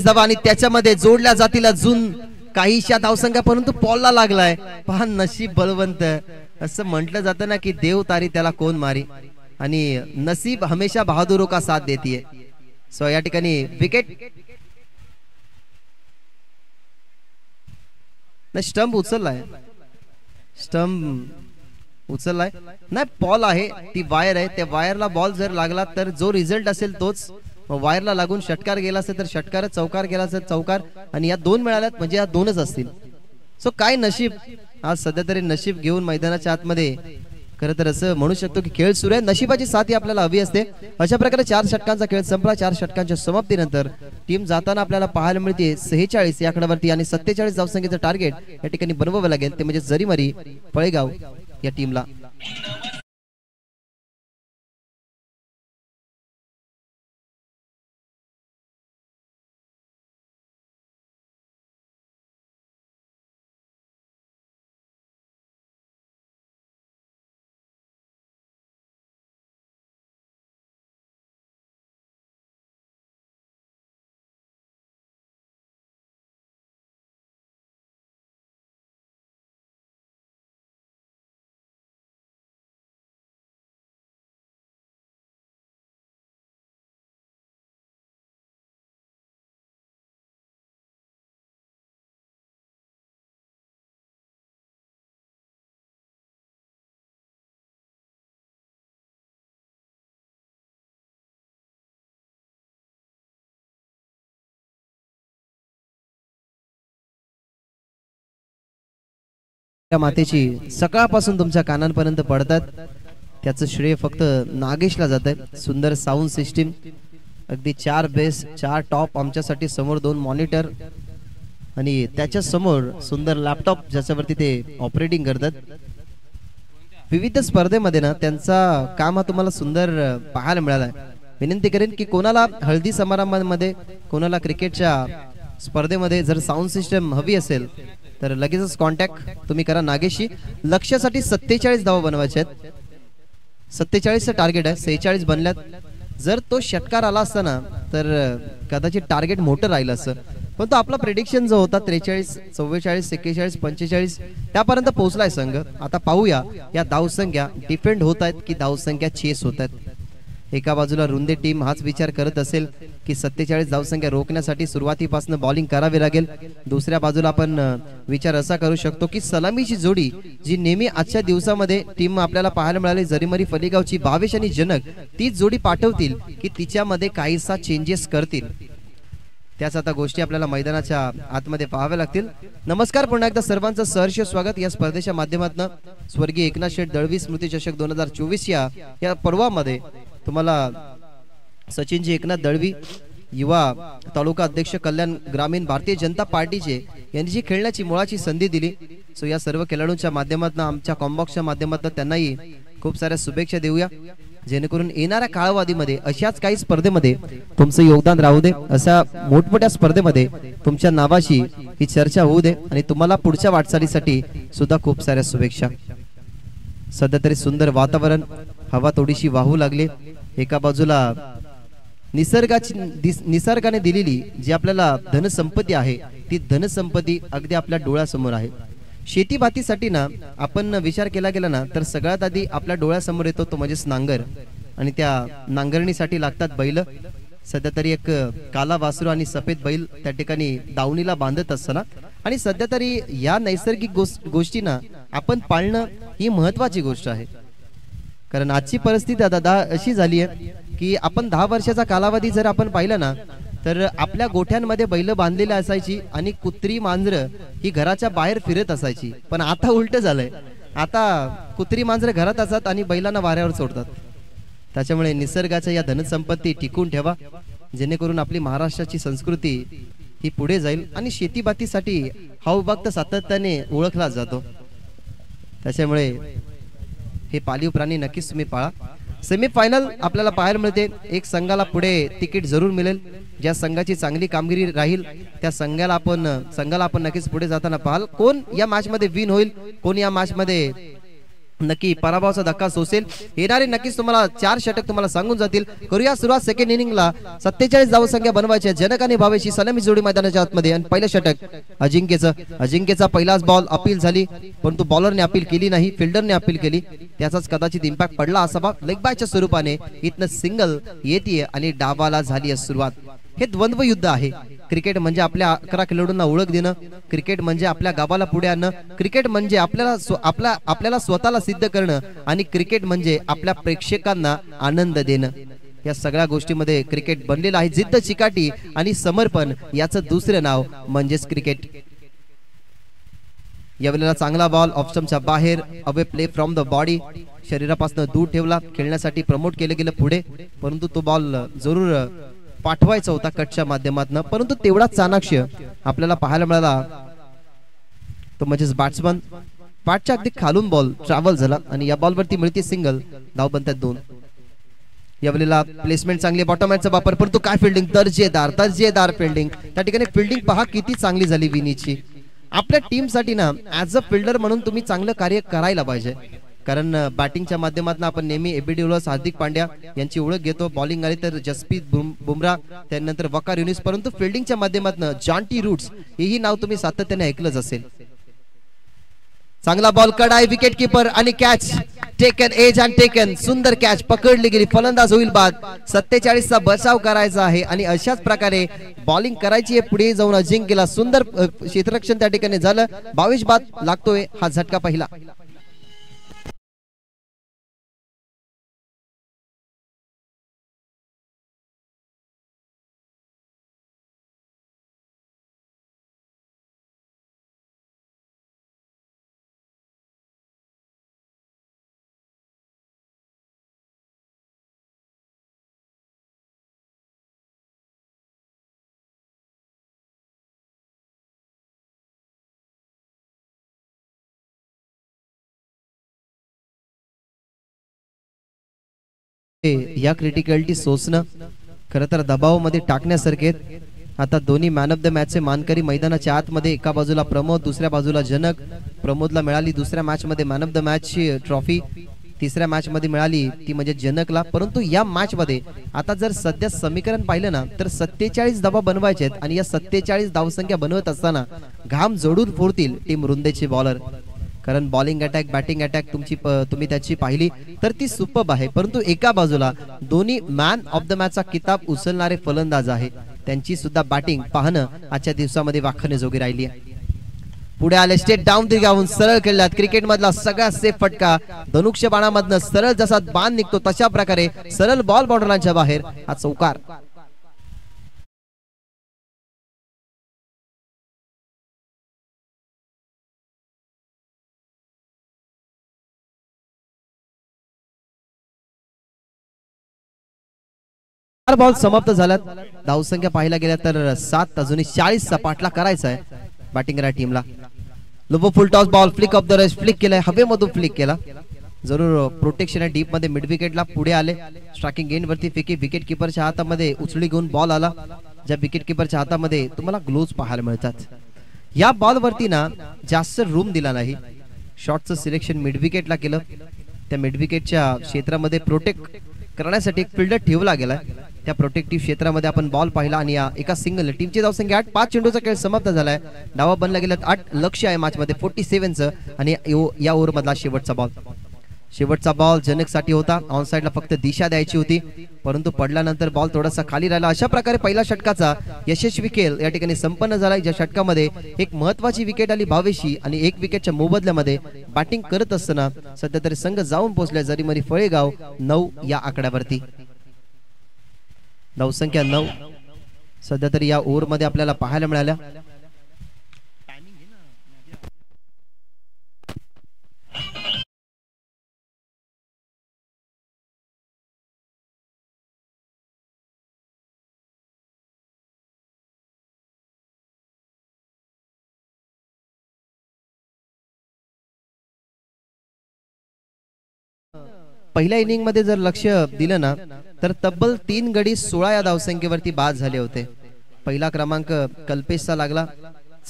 धावा आणि त्याच्यामध्ये जोडल्या जातील अजून काहीशा धावसंख्या, परंतु पॉलला लागलाय. पहा नशीब बलवंत, असं म्हटलं जातं ना की देव तारी त्याला कोण मारी, आणि नसीब हमेशा बहादुरों का साथ देती है. सो या ठिकाणी विकेट नाही, स्टंप उचललाय नाही, बॉल आहे, ती वायर आहे, त्या वायरला बॉल जर लागला तर जो रिझल्ट असेल तोच. वायरला लागून षटकार गेला असेल तर षटकार, चौकार गेला असेल चौकार, आणि या 2 मिळाल्यात म्हणजे या 2च असतील. सो काय नशीब, आज सध्या तरी नशीब घेऊन मैदानाच्या आतमध्ये खरं तर असं म्हणू शकतो की खेळ सुरू आहे. नशिबाची साथ ही आपल्याला हवी असते. अशा प्रकारे 4 षटकांचा खेळ संपला. 4 षटकांच्या समाप्तीनंतर टीम जाताना आपल्याला पाहायला मिळते 46 या आकड्यावरती, आणि 47 धावसंख्येचं टार्गेट या ठिकाणी बनवावं लागेल, ते म्हणजे जरीमरी पळेगाव या टीमला. मातेची सकाळपासून तुमच्या कानांपर्यंत पडतात, त्याचं श्रेय फक्त नागेशला जात आहे. सुंदर साऊंड सिस्टीम, अगदी 4 बेस 4 टॉप, आमच्यासाठी समोर 2 मॉनिटर, आणि त्याच्या समोर सुंदर लॅपटॉप ज्याच्यावरती ते ऑपरेटिंग करतात. विविध स्पर्धेमध्ये ना त्यांचा काम हा तुम्हाला सुंदर पाहायला मिळाला. विनंती करेन की कोणाला हळदी समारंभामध्ये, कोणाला क्रिकेटच्या स्पर्धेमध्ये जर साऊंड सिस्टम हवी असेल तर लगेचच कॉन्टॅक्ट तुम्ही करा नागेशशी. लक्ष्यासाठी 47 धावा बनवायच्या आहेत. 47चं टार्गेट आहे, 46 बनल्यात. जर तो षटकार आला असता ना तर कदाचित टार्गेट मोठं राहिलं असं, पण तो आपला प्रेडिक्शन जो होता 43, 44, 41, 45 त्यापर्यंत पोहोचलाय संघ. आता पाहूया या धावसंख्या डिफेंड होत आहेत की धावसंख्या चेस होत आहेत. एका बाजूला रुंदे टीम हाच विचार करत असेल की 47 धावसंख्या रोखण्यासाठी सुरुवातीपासून बॉलिंग करावी लागेल. दुसऱ्या बाजूला आपण विचार असा करू शकतो की सलामीची जोडी जी नेहमी आजच्या दिवसामध्ये टीम आपल्याला पाहायला मिळाली, जरीमरी फलेगावची भावेश आणि जनक, तीच जोडी पाठवतील की तिच्यामध्ये काहीसा चेंजेस करतील. त्याच आता गोष्टी आपल्याला मैदानाच्या आतमध्ये पाहाव्या लागतील. नमस्कार, पुन्हा एकदा सर्वांचं सहर्ष स्वागत या स्पर्धेच्या माध्यमातून. स्वर्गीय एकनाथ शेठ दळवी स्मृती चषक 2024 या पर्वामध्ये तुम्हाला सचिनजी एकनाथ दळवी युवा तालुका अध्यक्ष कल्याण ग्रामीण भारतीय जनता पार्टीचे यांची खेळण्याची मुळाची संधी दिली. सो या सर्व खेळाडूंच्या माध्यमातून, आमच्या कॉम्बॉक्सच्या माध्यमातून त्यांनाही खूप साऱ्या शुभेच्छा देऊया, जेणेकरून येणाऱ्या काळावधीमध्ये अशाच काही स्पर्धेमध्ये तुमचं योगदान राहू दे. अशा मोठमोठ्या स्पर्धेमध्ये तुमच्या नावाची ही चर्चा होऊ दे, आणि तुम्हाला पुढच्या वाटचालीसाठी सुद्धा खूप साऱ्या शुभेच्छा. सध्या तरी सुंदर वातावरण, हवा थोडीशी वाहू लागली. एका बाजूला निसर्गाने दिलेली जी आपल्याला धनसंपत्ती आहे, ती धनसंपत्ती अगदी आपल्या डोळ्यासमोर आहे. शेतीभातीसाठी ना आपण विचार केला गेला ना तर सगळ्यात आधी आपल्या डोळ्यासमोर येतो तो म्हणजेच नांगर, आणि त्या नांगरणीसाठी लागतात बैल. सध्या तरी एक काला वासरू आणि सफेद बैल त्या ठिकाणी दावणीला बांधत असताना, आणि सध्या तरी या नैसर्गिक गोष्टींना आपण पाळणं ही महत्वाची गोष्ट आहे. कारण आजची परिस्थिती दादा अशी झाली आहे की आपण 10 वर्षाचा कालावधी जर आपण पाहिला ना तर आपल्या गोठ्यांमध्ये बैल बांधलेली असायची आणि कुत्री मांजरं ही घराच्या बाहेर फिरत असायची, पण आता उलट झालंय. आता कुत्री मांजरं घरात असतात आणि बैलांना वाऱ्यावर सोडतात. त्याच्यामुळे निसर्गाच्या या धनसंपत्ती टिकून ठेवा, जेणेकरून आपली महाराष्ट्राची संस्कृती ही पुढे जाईल आणि शेतीबातीसाठी हा विभाग तर सातत्याने ओळखला जातो. त्याच्यामुळे हे पाळीव प्राणी नक्कीच तुम्ही पाळा. सेमीफायनल आपल्याला पाहायला मिळते. एक संघाला पुढे तिकीट जरूर मिळेल. ज्या संघाची चांगली कामगिरी राहील त्या संघाला आपण नक्कीच पुढे जाताना पाहाल. कोण या मॅच मध्ये विन होईल, कोण या मॅच मध्ये नक्की पराभवाचा धक्का सोसेल, येणारे नक्कीच तुम्हाला 4 षटक तुम्हाला सांगून जातील. करूया सुरुवात सेकंड इनिंगला. 47 धावसंख्या बनवायची. जनक आणि भावेशी सलामी जोडी मैदानाच्या आतमध्ये आणि पहिलं षटक अजिंक्यचा पहिलाच बॉल अपील झाली, परंतु बॉलरने अपील केली नाही, फिल्डरने अपील केली. त्याचाच कदाचित इम्पॅक्ट पडला असावा. लेग बायच्या स्वरूपाने इथनं सिंगल येते आणि डावाला झाली आहे सुरुवात. हे द्वंद्व युद्ध आहे. क्रिकेट म्हणजे आपल्या 11 खेळाडूंना ओळख देणं, क्रिकेट म्हणजे आपल्या गावाला पुढे आणणं, क्रिकेट म्हणजे आपल्याला स्वतःला सिद्ध करणं आणि क्रिकेट म्हणजे आपल्या प्रेक्षकांना आनंद देणं. या सगळ्या गोष्टीमध्ये क्रिकेट बनलेलं आहे. जिद्द, चिकाटी आणि समर्पण याचं दुसरं नाव म्हणजेच क्रिकेट. यावेळेला चांगला बॉल ऑप्शनच्या बाहेर, away play from the body, शरीरापासून दूर ठेवला, खेळण्यासाठी प्रमोट केलं गेलं पुढे, परंतु तो बॉल जरूर पाठवायचा होता कटच्या माध्यमातून, परंतु तेवढाच चाणाक्ष आपल्याला पाहायला मिळाला तो म्हणजेच बॅट्समन पाठच्या अगदी खालून बॉल ट्रॅव्हल झाला आणि या बॉलवरती मिळते सिंगल. धाव बनतात 2. यावेळेला प्लेसमेंट चांगली, बॉटम हॅटचा वापर, परंतु काय फिल्डिंग, दर्जेदार फिल्डिंग. त्या ठिकाणी फिल्डिंग पहा किती चांगली झाली विनीची. आपल्या टीम साठी ना ऍज अ फिल्डर म्हणून तुम्ही चांगलं कार्य करायला पाहिजे, कारण बॅटिंगच्या माध्यमातून आपण नेहमी एबी डिव्हिलियर्स, हार्दिक पांड्या यांची ओळख घेतो. बॉलिंग आली तर जसप्रीत बुमराह, त्यानंतर वकार युनिस, परंतु फिल्डिंगच्या माध्यमातून जॉन्टी रूट्स हेही नाव तुम्ही सातत्याने ऐकलंच असेल. चांगला बॉल कडाय, विकेट कीपर आणि catch taken, edge and taken. सुंदर कॅच पकडली गेली, फलंदाज होईल बाद. 47 चा बचाव करायचा आहे आणि अशाच प्रकारे बॉलिंग करायची आहे पुढे जाऊन अजिंक्यला. सुंदर क्षेत्ररक्षण त्या ठिकाणी झालं. 22 बाद लागतोय हा झटका पहिला. या क्रिटिकॅलिटी सोसणं खरं तर दबावामध्ये टाकण्यासारखे. आता दोन्ही मॅन ऑफ द मॅचचे मानकरी मैदानाच्या आतमध्ये, एका बाजूला प्रमोद, दुसऱ्या बाजूला जनक. प्रमोदला मिळाली दुसऱ्या मॅच मध्ये मॅन ऑफ द मॅच ची ट्रॉफी, तिसऱ्या मॅच मध्ये मिळाली ती म्हणजे जनकला. परंतु या मॅच मध्ये आता जर सध्या समीकरण पाहिलं ना तर 47 धावा बनवायचे आहेत आणि या 47 धावसंख्या बनवत असताना घाम जोडून फोडतील टीम रुंदेचे बॉलर, कारण बॉलिंग अटॅक, बॅटिंग अटॅक तुम्ही त्याची पाहिली तर ती सुपर्ब आहे. परंतु एका बाजूला दोन्ही मॅन ऑफ द मॅचचा किताब उचलणारे फलंदाज आहे, त्यांची सुद्धा बॅटिंग पाहणं आजच्या दिवसामध्ये वाखण्याजोगी राहिली आहे. पुढे आले, स्टेट डाऊन दी गाऊन सरळ खेळल्यात. क्रिकेट मधला सगळ्यात सेफ फटका, धनुष्य बाणामधनं सरळ जसा बाण निघतो तशा प्रकारे सरळ बॉल बाउंड्रीच्या बाहेर हा चौकार. बॉल समाप्त झाल्यात. धावसंख्या पाहायला गेल्या तर 7, अजूनही 40 चा पाठला करायचा आहे बॅटिंग टीमला. लोबो फुल toss ball, flick of the rest, flick केलाय, हवेमधून फ्लिक केला. जरूर प्रोटेक्शन आहे डीप मध्ये. मिड विकेटला पुढे आले, स्ट्रायकिंग एंड वरती फेकी. विकेट किपरच्या हातामध्ये उचली घेऊन बॉल आला, ज्या विकेट किपरच्या हातामध्ये तुम्हाला ग्लोव्ज पाहायला मिळतात. या बॉल वरती ना जास्त रूम दिला नाही. शॉटचं सिलेक्शन मिड विकेटला केलं. त्या मिड विकेटच्या क्षेत्रामध्ये प्रोटेक्ट करण्यासाठी एक फिल्डर ठेवला गेलाय. त्या प्रोटेक्टिव्ह क्षेत्रामध्ये आपण बॉल पाहिला आणि एका सिंगल टीमची धावसंख्या 8. 5 चेंडूचा खेळ समाप्त झालाय. डावा बनला गेला 8. लक्ष आहे मॅच मध्ये 47चं आणि या ओव्हर मधला शेवटचा बॉल जनक साठी होता. ऑन साइडला फक्त दिशा द्यायची होती, परंतु पडल्यानंतर बॉल थोडासा खाली राहिला. अशा प्रकारे पहिल्या षटकाचा यशस्वी खेळ या ठिकाणी संपन्न झाला. ज्या षटकामध्ये एक महत्वाची विकेट आली भावेशी आणि 1 विकेटच्या मोबदल्यामध्ये बॅटिंग करत असताना सध्या तरी संघ जाऊन पोहोचले जरीमरी फळेगाव 9 या आकड्यावरती. धावसंख्या 9. सध्या तरी या ओव्हर मध्ये आपल्याला पाहायला मिळाल्या. पहिल्या इनिंग मध्ये जर लक्ष दिलं ना तर तब्बल 3 गडी 16 या धावसंख्येवरती बाद झाले होते. पहिला क्रमांक कल्पेशचा लागला,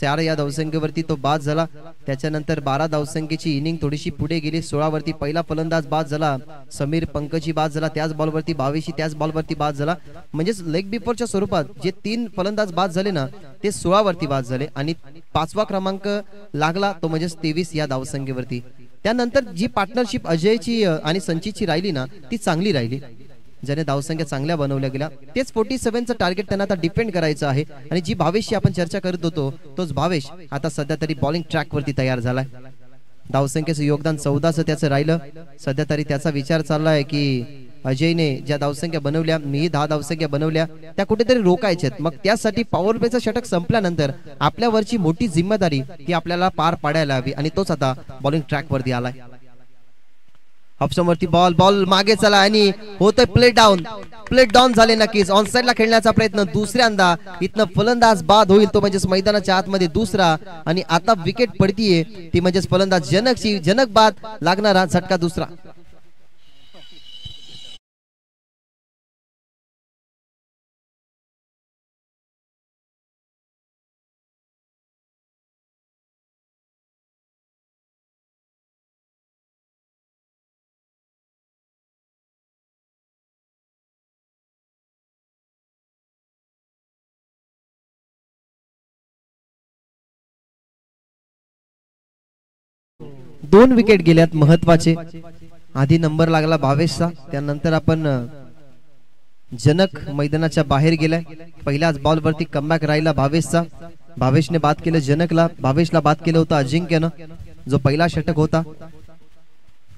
4 या धावसंख्येवरती तो बाद झाला. त्याच्यानंतर 12 धावसंख्येची इनिंग थोडीशी पुढे गेली, 16 वरती पहिला फलंदाज बाद झाला, समीर पंकजी बाद झाला, त्याच बॉलवरती 22 त्याच बॉलवरती बाद झाला. म्हणजेच लेग बिफोरच्या स्वरूपात जे 3 फलंदाज बाद झाले ना ते 16 वरती बाद झाले आणि 5वा क्रमांक लागला तो म्हणजेच 23 या धावसंख्येवरती. त्यानंतर जी पार्टनरशिप अजयची आणि संचितची राहिली ना ती चांगली राहिली, ज्याने धावसंख्या चांगल्या बनवल्या गेल्या. तेच 47चं टार्गेट त्यांना आता डिफेंड करायचं आहे. आणि जी भावेशची आपण चर्चा करत होतो तोच भावेश आता सध्या तरी बॉलिंग ट्रॅक वरती तयार झालाय. धावसंख्येचं योगदान 14चं त्याचं राहिलं. सध्या तरी त्याचा विचार चाललाय की अजयने ज्या धावसंख्या बनवल्या, मी 10 धावसंख्या बनवल्या, त्या कुठेतरी रोखायच्यात. मग त्यासाठी पॉवर प्लेचं षटक संपल्यानंतर आपल्यावरची मोठी जिम्मेदारी ही आपल्याला पार पाडायला हवी आणि तोच आता बॉलिंग ट्रॅक वरती आलाय. ऑप्शनवरती बॉल मागे चला आणि होतोय प्लेट डाऊन झाले. नक्कीच ऑन साइडला खेळण्याचा प्रयत्न, दुसऱ्यांदा इथनं फलंदाज बाद होईल तो म्हणजेच मैदानाच्या आतमध्ये दुसरा आणि आता विकेट पडतीये ती म्हणजेच फलंदाज जनक बाद, लागणारा झटका दुसरा. दोन विकेट गेल्यात महत्वाचे. आधी नंबर लागला भावेशचा, त्यानंतर आपण जनक मैदानाच्या बाहेर गेलाय. पहिल्याच बॉल वरती कमबॅक राहिला भावेशचा. भावेशने बाद केलं जनकला, भावेशला बाद केलं होतं अजिंक्यनं जो पहिला षटक होता.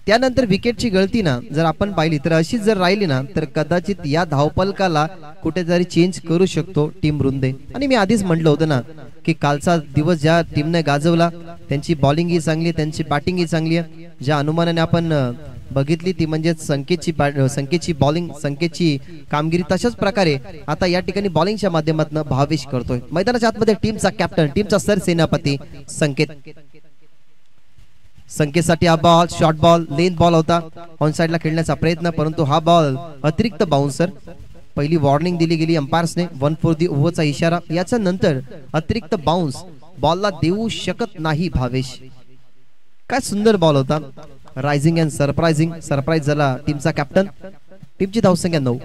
त्यानंतर विकेटची गळती ना जर आपण पाहिली तर अशीच जर राहिली ना तर कदाचित या धावपलकाला कुठेतरी चेंज करू शकतो टीम रुंदे. आणि मी आधीच म्हटलं होतं ना की कालचा दिवस ज्या टीमने गाजवला त्यांची बॉलिंग ही चांगली आहे, त्यांची बॅटिंग ही चांगली आहे. ज्या अनुमानाने आपण बघितली ती म्हणजे संकेतची बॉलिंग, संकेतची कामगिरी. तशाच प्रकारे आता या ठिकाणी बॉलिंगच्या माध्यमातून भावेश करतोय. मैदानाच्या आतमध्ये टीमचा कॅप्टन, टीमचा सरसेनापती संकेतसाठी हा बॉल शॉर्ट बॉल, लेन बॉल होता. ऑन साइडला खेळण्याचा प्रयत्न, परंतु हा बॉल अतिरिक्त बाउन्सर. पहिली वॉर्निंग दिली गेली अंपायर्सने, 1 फॉर दी ओव्हरचा इशारा. याच्या नंतर अतिरिक्त बाउन्स बॉलला देऊ शकत नाही भावेश. काय सुंदर बॉल होता, रायझिंग अँड सरप्राइज झाला टीमचा कॅप्टन. टीमची धावसंख्या 9.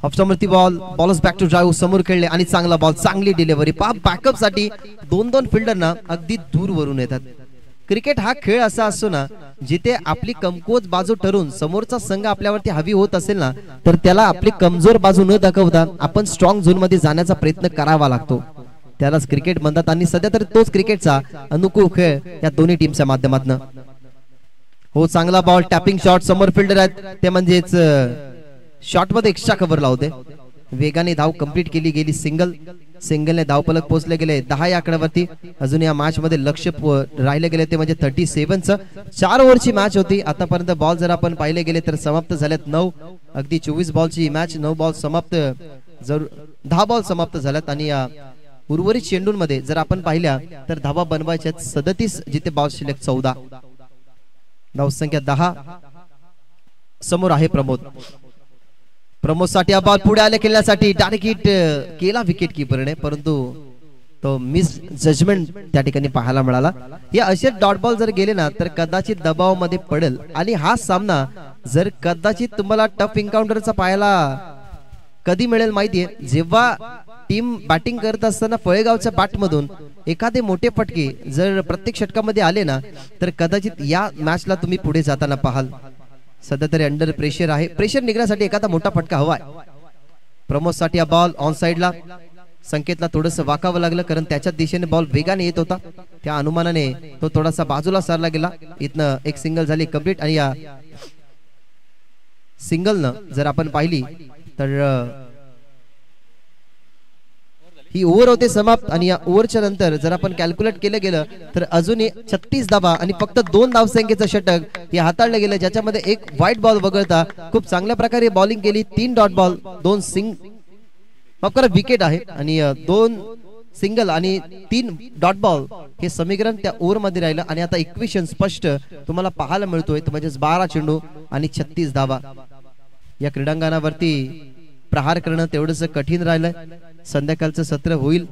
ऑप्शनवरती बॉलच बॅक टू ड्राईव्ह, समोर खेळले आणि चांगला बॉल, चांगली डिलिव्हरी. बॅकअप साठी 2 फिल्डरना अगदी दूर वरून येतात. क्रिकेट हा खेळ असा असतो ना जिथे आपली कमकुवत बाजू ठरून समोरचा संघ आपल्यावरती हवी होत असेल ना तर त्याला आपली कमजोर बाजू न दाखवता आपण स्ट्रॉंग झोन मध्ये जाण्याचा प्रयत्न करावा लागतो. त्यालाच क्रिकेट म्हणतात आणि सध्या तर तोच क्रिकेटचा अनुकूल खेळ या दोन्ही टीमच्या माध्यमातून. हो, चांगला बॉल, टॅपिंग शॉट, समोर फिल्डर आहेत ते म्हणजेच शॉट मध्ये एक्स्ट्रा कव्हर लावते. वेगाने धाव कंप्लीट केली गेली. सिंगलने धावपलक पोहोचले गेले 10 या आकड्यावरती. अजून या मॅच मध्ये लक्ष राहिले गेले ते म्हणजे 37चं. 4 ओव्हरची मॅच होती. आतापर्यंत बॉल जर आपण पाहिले गेले तर समाप्त झाल्यात 9. अगदी 24 बॉलची मॅच, 9 बॉल समाप्त, 10 बॉल समाप्त झाल्यात. आणि या उर्वरित चेंडूंमध्ये जर आपण पाहिल्या तर धावा बनवायच्या 37, जिथे बॉल शिल्लक 14. धावसंख्या 10. समोर आहे प्रमोद साठी हा बॉल पुढे आले खेळण्यासाठी. टार्गेट केला विकेट कीपरने, परंतु तो मिस जजमेंट त्या ठिकाणी पाहायला मिळाला. या असे डॉट बॉल जर गेले ना तर कदाचित दबाव मध्ये पडेल आणि हा सामना जर कदाचित तुम्हाला टफ एन्काउंटरचा पाहायला कधी मिळेल माहितीये, जेव्हा टीम बॅटिंग करत असताना फळेगावच्या बॅटमधून एखादे मोठे फटके जर प्रत्येक षटकामध्ये आले ना तर कदाचित या मॅचला तुम्ही पुढे जाताना पाहाल. सध्या तरी अंडर प्रेशर आहे, प्रेशर निघण्यासाठी एखादा मोठा फटका हवाय. प्रमोद साठी हा बॉल ऑन साइडला. संकेतला थोडंसं वाकावं लागलं कारण त्याच्या दिशेने बॉल वेगाने येत होता. त्या अनुमानाने तो थोडासा बाजूला सरला गेला. इथनं एक सिंगल झाली कंप्लीट. आणि या सिंगलनं जर आपण पाहिली तर ही ओव्हर होते समाप्त आणि या ओव्हरच्या नंतर जर आपण कॅल्क्युलेट केलं गेलं तर अजूनही 36 धावा आणि फक्त 2 धावसंख्येचं षटक हे हाताळलं गेलं, ज्याच्यामध्ये एक व्हाईट बॉल वगळता खूप चांगल्या प्रकारे बॉलिंग केली. 3 डॉट बॉल 2 विकेट आहे आणि 2 सिंगल आणि 3 डॉट बॉल हे समीकरण त्या ओव्हर मध्ये राहिलं. आणि आता इक्वेशन स्पष्ट तुम्हाला पाहायला मिळतोय, म्हणजे 12 चेंडू आणि 36 धावा. या क्रीडांगणावरती प्रहार करणं तेवढंच कठीण राहिलंय. संध्याकाळचं सत्र होईल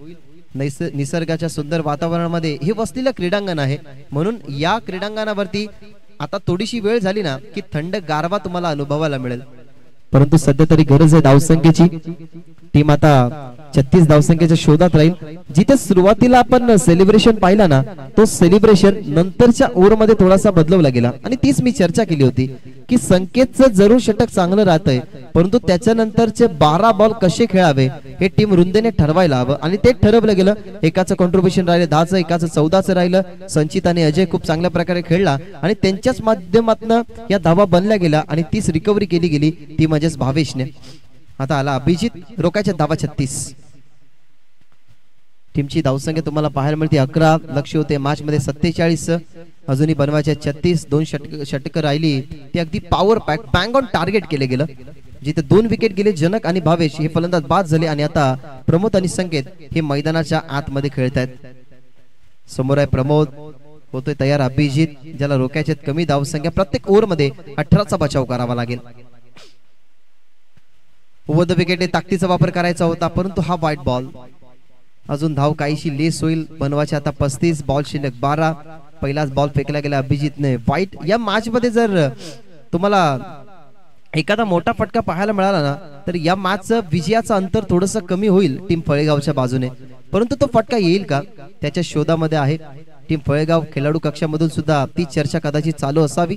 निसर्गाच्या सुंदर वातावरणामध्ये हे वसलेलं क्रीडांगण आहे, म्हणून या क्रीडांगणावरती आता थोडीशी वेळ झाली ना की थंड गारवा तुम्हाला अनुभवायला मिळेल. परंतु सध्या तरी गरज आहे धावसंख्येची. टीम आता 36 धावसंख्येच्या शोधात राहील. जिथे सुरुवातीला आपण सेलिब्रेशन पाहिला ना, तो सेलिब्रेशन नंतरच्या ओव्हर मध्ये थोडासा बदलवला गेला आणि तीच मी चर्चा केली होती की संकेतचं जरूर षटक चांगलं राहतंय, परंतु त्याच्यानंतरचे 12 बॉल कसे खेळावे हे टीम रुंदेने ठरवायला हवं आणि ते ठरवलं गेलं. एकाचं कॉन्ट्रीब्युशन राहिलं 10चं, एकाचं 14चं राहिलं. संचित आणि अजय खूप चांगल्या प्रकारे खेळला आणि त्यांच्याच माध्यमातून या धावा बनल्या गेल्या आणि तीच रिकव्हरी केली गेली, ती म्हणजेच भावेशने. आता आला अभिजित, रोकायच्या धावा 36. टीमची धावसंख्या तुम्हाला पाहायला मिळते 11. लक्ष होते मॅच मध्ये 47. अजूनही बनवायच्या 36. 2 षटक राहिली, ती अगदी power pack bang on target केले गेलं, जिथे 2 विकेट गेले. जनक आणि भावेश हे फलंदाज बाद झाले आणि आता प्रमोद आणि संकेत हे मैदानाच्या आतमध्ये खेळतायत. समोर आहे प्रमोद, होतोय तयार अभिजित, ज्याला रोकायचे कमी धावसंख्या. प्रत्येक ओव्हर मध्ये 18चा बचाव करावा लागेल. ओव्हर द विकेट ताकदीचा वापर करायचा होता, परंतु हा व्हाईट बॉल. अजून धाव काहीशी लेस होईल. बनवायचे आता 35. बॉल शिल्लक 12. पहिलाच बॉल फेकला गेला अभिजितने. व्हाईट या मॅच मध्ये जर तुम्हाला एखादा मोठा फटका पाहायला मिळाला ना तर या मॅचचं विजयाचं अंतर थोडंसं कमी होईल टीम फळेगावच्या बाजूने, परंतु तो फटका येईल का त्याच्या शोधामध्ये आहे टीम फळेगाव. खेळाडू कक्षामधून सुद्धा ती चर्चा कदाचित चालू असावी.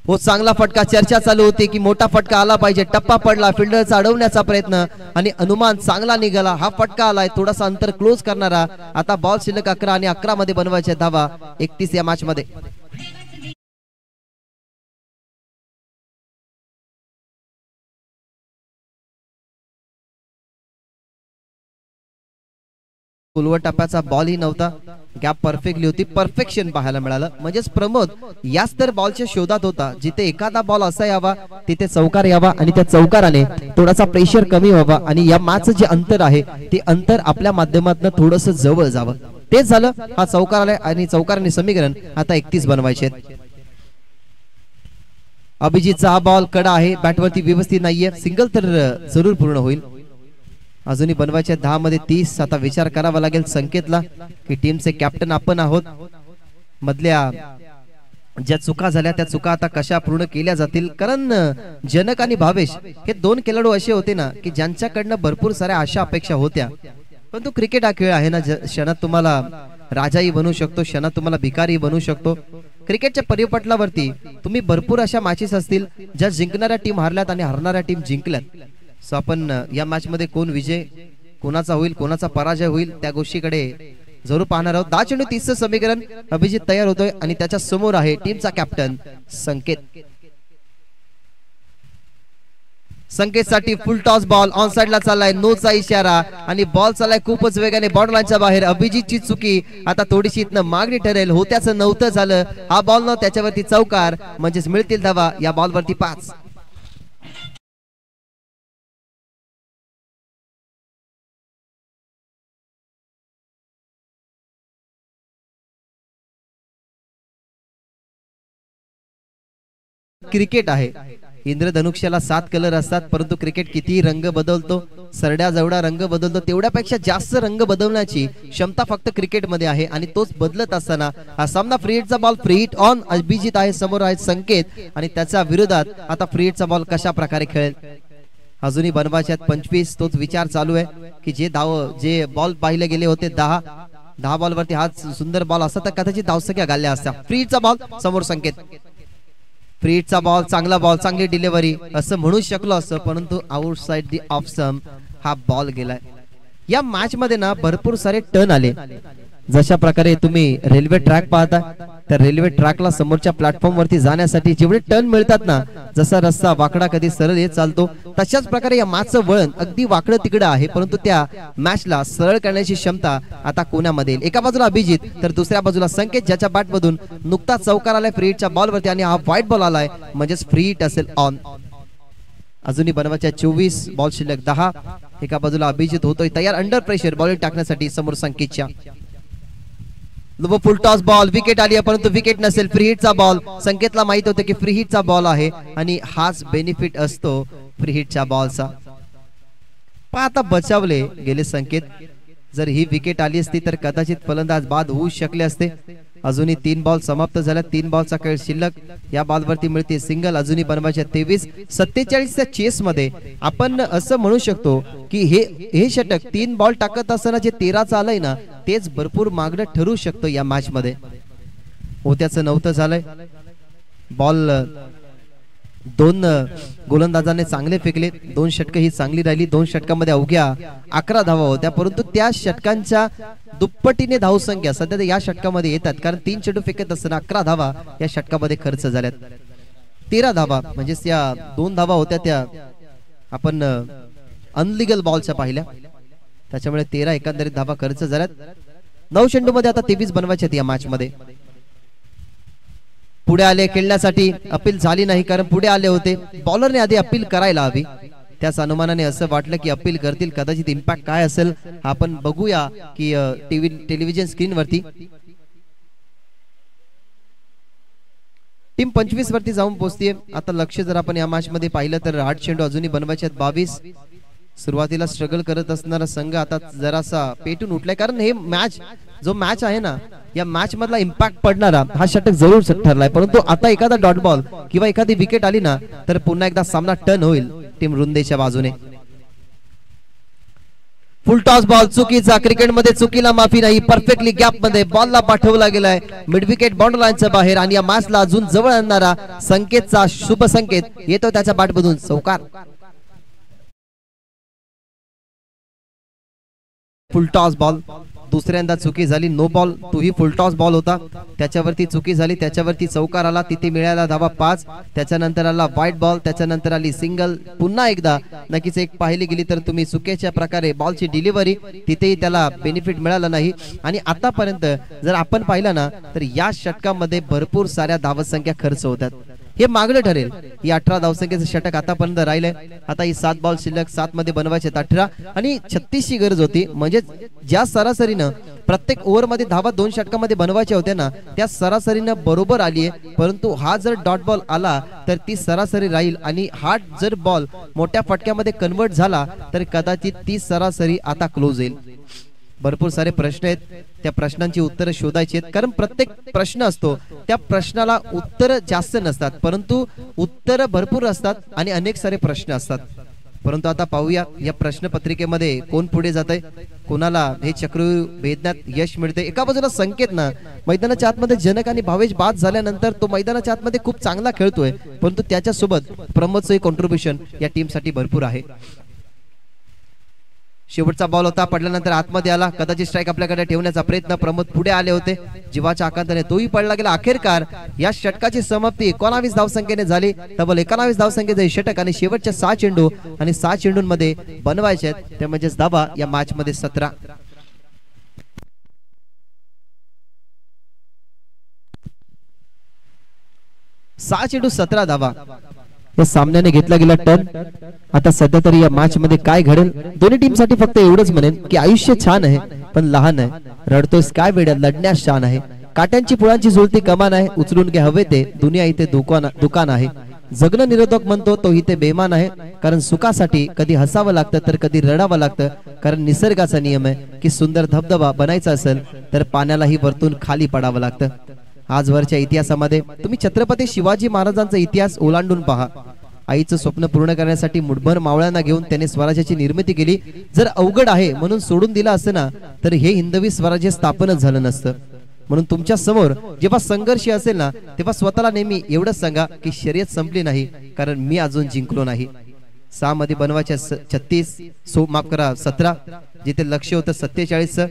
हो, चांगला फटका. चर्चा चालू होती की मोठा फटका आला पाहिजे. टप्पा पडला, फिल्डरचा अडवण्याचा प्रयत्न आणि अनुमान चांगला निघाला. हा फटका आलाय, थोडासा अंतर क्लोज करणारा. आता बॉल शिल्लक 11 आणि 11 मध्ये बनवायचे धावा 31 या मॅच मध्ये. उलवट टप्प्याचा बॉल ही नव्हता, गॅप परफेक्टली होती. परफेक्शन पाहायला मिळालं, म्हणजेच प्रमोद याच तर बॉलच्या शोधात होता, जिथे एखादा बॉल असा यावा तिथे चौकार यावा आणि त्या चौकाराने थोडासा प्रेशर कमी व्हावा आणि या मॅचचं जे अंतर आहे ते अंतर आपल्या माध्यमातून थोडंसं जवळ जावं. तेच झालं. हा चौकार आलाय आणि चौकाराने समीकरण आता 31 बनवायचे. अभिजितचा हा बॉल कडा आहे, बॅटवरती व्यवस्थित नाहीये. सिंगल तर जरूर पूर्ण होईल. अजूनही बनवायच्या 10 मध्ये 30. आता विचार करावा लागेल संकेतला की टीमचे कॅप्टन आपण आहोत. मधल्या ज्या चुका झाल्या त्या चुका आता कशा पूर्ण केल्या जातील, कारण जनक आणि भावेश हे 2 खेळाडू असे होते ना की ज्यांच्याकडनं भरपूर साऱ्या आशा अपेक्षा होत्या, परंतु क्रिकेट हा खेळ आहे ना, क्षणात तुम्हाला राजाही बनवू शकतो, क्षणात तुम्हाला भिकारी बनवू शकतो. क्रिकेटच्या परिपटलावरती तुम्ही भरपूर अशा मॅचेस असतील ज्या जिंकणाऱ्या टीम हारल्यात आणि हरणाऱ्या टीम जिंकल्यात. सो आपण या मॅच मध्ये कोण विजय कोणाचा होईल, कोणाचा पराजय होईल त्या गोष्टीकडे जरूर पाहणार आहोत. 10 चेंडू 30चं समीकरण. अभिजित तयार होतोय आणि त्याच्या समोर आहे टीमचा कॅप्टन संकेत. संकेतसाठी फुल टॉस बॉल ऑन साइडला चाललाय, नोचा इशारा आणि बॉल चाललाय खूपच वेगाने बॉर्डर लाईनच्या बाहेर. अभिजितची चुकी आता थोडीशी इथनं मागणी ठरेल. होत्याचं नव्हतं झालं. हा बॉल न त्याच्यावरती चौकार, म्हणजेच मिळतील धावा. या बॉलवरती 5. क्रिकेट आहे. इंद्रधनुष्याला 7 कलर असतात, परंतु क्रिकेट किती रंग बदलतो, सरड्या जेवढा रंग बदलतो तेवढ्यापेक्षा जास्त रंग बदलण्याची क्षमता फक्त क्रिकेटमध्ये आहे आणि तोच बदलत असताना हा सामना फ्री हिटचा ball. Free hit on. Abhijit आहे, समोर आहे संकेत आणि त्याच्या विरोधात आता फ्री हिटचा बॉल कशा प्रकारे खेळेल. अजूनही बनवायच्यात 25. तोच विचार चालू आहे की जे बॉल पाहिले गेले होते 10 बॉलवरती हा सुंदर बॉल असता तर कदाचित धावसंख्या घालल्या असत्या. फ्री हिटचा बॉल, समोर संकेत. फ्री हिटचा बॉल, चांगला बॉल, चांगली डिलिव्हरी असं म्हणू शकलो असं, परंतु आउटसाइड दी ऑफ स्टंप हा बॉल गेलाय. या मॅच मध्ये ना भरपूर सारे टर्न आले. जशा प्रकारे तुम्ही रेल्वे ट्रॅक पाहता त्या रेल्वे ट्रॅकला समोरच्या प्लॅटफॉर्म वरती जाण्यासाठी जेवढे टर्न मिळतात ना, जसा रस्ता वाकडा कधी सरळ येत चालतो तशाच प्रकारे या मॅचचं वळण अगदी वाकडं तिकडं आहे, परंतु त्या मॅचला सरळ करण्याची क्षमता आता कोणामध्ये. एका बाजूला अभिजित तर दुसऱ्या बाजूला संकेत, ज्याच्या बॅटमधून नुकताच चौकार आलाय फ्री हिटच्या बॉलवरती आणि हा व्हाईट बॉल आलाय म्हणजेच फ्री हिट असेल ऑन. अजूनही बनवायच्या 24 बॉल शिल्लक 10. एका बाजूला अभिजित होतोय तयार अंडर प्रेशर बॉलिंग टाकण्यासाठी समोर संकेतच्या. फुल टॉस बॉल, विकेट आली परंतु विकेट नसेल, फ्री हिटचा बॉल. संकेतला माहित होतं की फ्री हिटचा बॉल आहे आणि हाच बेनिफिट असतो फ्री हिटच्या बॉलचा. पण आता बचावले गेले संकेत. जर ही विकेट आली असती तर कदाचित फलंदाज बाद होऊ शकले असते. अजूनही 3 बॉल समाप्त झाल्या, 3 बॉलचा खेळ शिल्लक. या बॉलवरती मिळते सिंगल. अजूनही बनवायच्या 23. 47च्या चेस मध्ये आपण असं म्हणू शकतो की हे षटक 3 बॉल टाकत असताना जे 13चं आलंय ना, तेच भरपूर मागणं ठरू शकतो या मॅच मध्ये. होत्याचं नव्हतं झालंय. बॉल 2 गोलंदाजांनी चांगले फेकले. 2 षटकं ही चांगली राहिली. 2 षटकांमध्ये अवघ्या 11 धावा होत्या, परंतु त्या षटकांच्या दुप्पटीने धावसंख्या सध्या या षटकामध्ये येतात, कारण 3 चेंडू फेकत असताना 11 धावा या षटकामध्ये खर्च झाल्यात. 13 धावा म्हणजेच या 2 धावा होत्या त्या आपण अनलिगल बॉलच्या पाहिल्या, त्याच्यामुळे 13 एकंदरीत धावा खर्च झाल्यात. 9 चेंडू मध्ये आता 23 बनवायचे या मॅच मध्ये. पुढे आले खेळण्यासाठी, अपील झाली नाही कारण पुढे आले होते. बॉलरने आधी अपील करायला हवी, त्याच अनुमानाने असं वाटलं की अपील करतील. कदाचित इम्पॅक्ट काय असेल आपण बघूया की टेलिव्हिजन स्क्रीन वरती. टीम 25 वरती जाऊन पोहोचतीये. आता लक्ष जर आपण या मॅच मध्ये पाहिलं तर 8 चेंडू अजूनही बनवायचे आहेत 22. सुरुवातीला स्ट्रगल करत असणारा संघ आता जरासा पेटून उठलाय, कारण हे मॅच आहे ना, या मॅच मधला इम्पॅक्ट पडणारा हा षटक जरूर ठरलाय. परंतु आता एखादा डॉट बॉल किंवा एखादी विकेट आली ना तर पुन्हा एकदा सामना टर्न होईल टीम रुंदेच्या बाजूने. फुल टॉस बॉल चुकीचा. क्रिकेटमध्ये चुकीला माफी नाही. परफेक्टली गॅप मध्ये बॉलला पाठवला गेलाय मिड विकेट बाउंड्री लाईनच्या बाहेर आणि या मॅचला अजून जवळ आणणारा संकेतचा शुभ संकेत येतो त्याच्या बॅटमधून चौकार. फुल टॉस बॉल दुसऱ्यांदा चुकी झाली. नो बॉल, तोही फुल टॉस बॉल होता, त्याच्यावरती चुकी झाली, त्याच्यावरती चौकार आला, तिथे मिळाला धावा 5. त्याच्यानंतर आला व्हाईट बॉल, त्याच्यानंतर आली सिंगल. पुन्हा एकदा नक्कीच एक पाहिली गेली तर तुम्ही चुकीच्या प्रकारे बॉलची डिलिव्हरी, तिथेही त्याला बेनिफिट मिळालं नाही. आणि आतापर्यंत जर आपण पाहिलं ना तर या षटकामध्ये भरपूर साऱ्या धावसंख्या खर्च होतात. हे मागणं ठरेल. ही 18 धावसंख्येचं षटक आतापर्यंत राहिलंय. आता ही 7 बॉल शिल्लक, 7 मध्ये बनवायचे 18 आणि 36 ची गरज होती. म्हणजे ज्या सरासरीनं प्रत्येक ओव्हर मध्ये धावा 2 षटकामध्ये बनवायच्या होत्या ना, त्या सरासरीनं बरोबर आली आहे. परंतु हा जर डॉट बॉल आला तर ती सरासरी राहील आणि हा जर बॉल मोठ्या फटक्यामध्ये कन्वर्ट झाला तर कदाचित ती सरासरी आता क्लोज येईल. भरपूर सारे प्रश्न आहेत, त्या प्रश्नांची उत्तरं शोधायची आहेत, कारण प्रत्येक प्रश्न असतो त्या प्रश्नाला उत्तर जास्त नसतात परंतु उत्तर भरपूर असतात आणि अनेक सारे प्रश्न असतात. परंतु आता पाहूया या प्रश्नपत्रिकेमध्ये कोण पुढे जातंय, कोणाला हे चक्रव्यूह भेदण्यात यश मिळते. एका बाजूला संकेत ना मैदानाच्या आतमध्ये जनक आणि भावेश बाद झाल्यानंतर तो मैदानाच्या आतमध्ये खूप चांगला खेळतोय, परंतु त्याच्यासोबत प्रमोदचं कॉन्ट्रीब्युशन या टीमसाठी भरपूर आहे. शेवटचा बॉल होता, पडल्यानंतर आतमध्ये आला, कदाचित स्ट्राइक आपल्याकडे ठेवण्याचा प्रयत्न. प्रमोद पुढे आले होते, जीवाच्या आकांताने तोही पडला गेला. अखेरकार या षटकाची समाप्ती 19 धावसंख्येने झाली. तब्बल 19 धावसंख्येचे षटक आणि शेवटच्या 6 चेंडू आणि 6 चेंडूंमध्ये बनवायचे आहेत ते म्हणजेच धावा या मॅच मध्ये 17. सहा चेंडू 17 धावा या सामन्याने घेतला गेला टर्न. आता सध्या तरी या मॅच मध्ये काय घडेल, दोन्ही टीम साठी फक्त एवढंच म्हणेन की आयुष्य छान आहे पण लहान आहे. रडतोयस काय वेड्या, लढण्यास शान आहे. काट्यांची फुलांची झुलती कमान आहे, उचलून घे हवे ते, दुनिया इथे दुकान आहे. जगणं निरोधक म्हणतो तो इथे बेमान आहे, कारण सुखासाठी कधी हसावं लागतं तर कधी रडावं लागतं. कारण निसर्गाचा नियम आहे की सुंदर धबधबा बनायचा असेल तर पाण्यालाही वरतून खाली पडावं लागतं. आजवरच्या इतिहासामध्ये तुम्ही छत्रपती शिवाजी महाराजांचा इतिहास ओलांडून पहा. आईचं स्वप्न पूर्ण करण्यासाठी मुठभर मावळ्यांना घेऊन त्याने स्वराज्याची निर्मिती केली. जर अवघड आहे म्हणून सोडून दिला असतं ना तर हे हिंदवी स्वराज्य स्थापनच झालं नसतं. म्हणून तुमच्या समोर जेव्हा संघर्ष असेल ना तेव्हा स्वतःला नेहमी एवढंच सांगा की शर्यत संपली नाही, कारण मी अजून जिंकलो नाही. 6 मध्ये बनवायच्या 36 माफ करा 17. जिथे लक्ष होतं 47,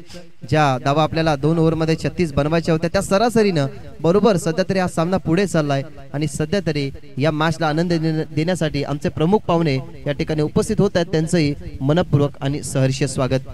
ज्या धावा आपल्याला 2 ओव्हरमध्ये 36 बनवायच्या होत्या त्या सरासरीनं बरोबर सध्या तरी हा सामना पुढे चाललाय आणि सध्या तरी या मॅचला आनंद देण्यासाठी आमचे प्रमुख पाहुणे या ठिकाणी उपस्थित होत आहेत, त्यांचंही मनपूर्वक आणि सहर्ष स्वागत।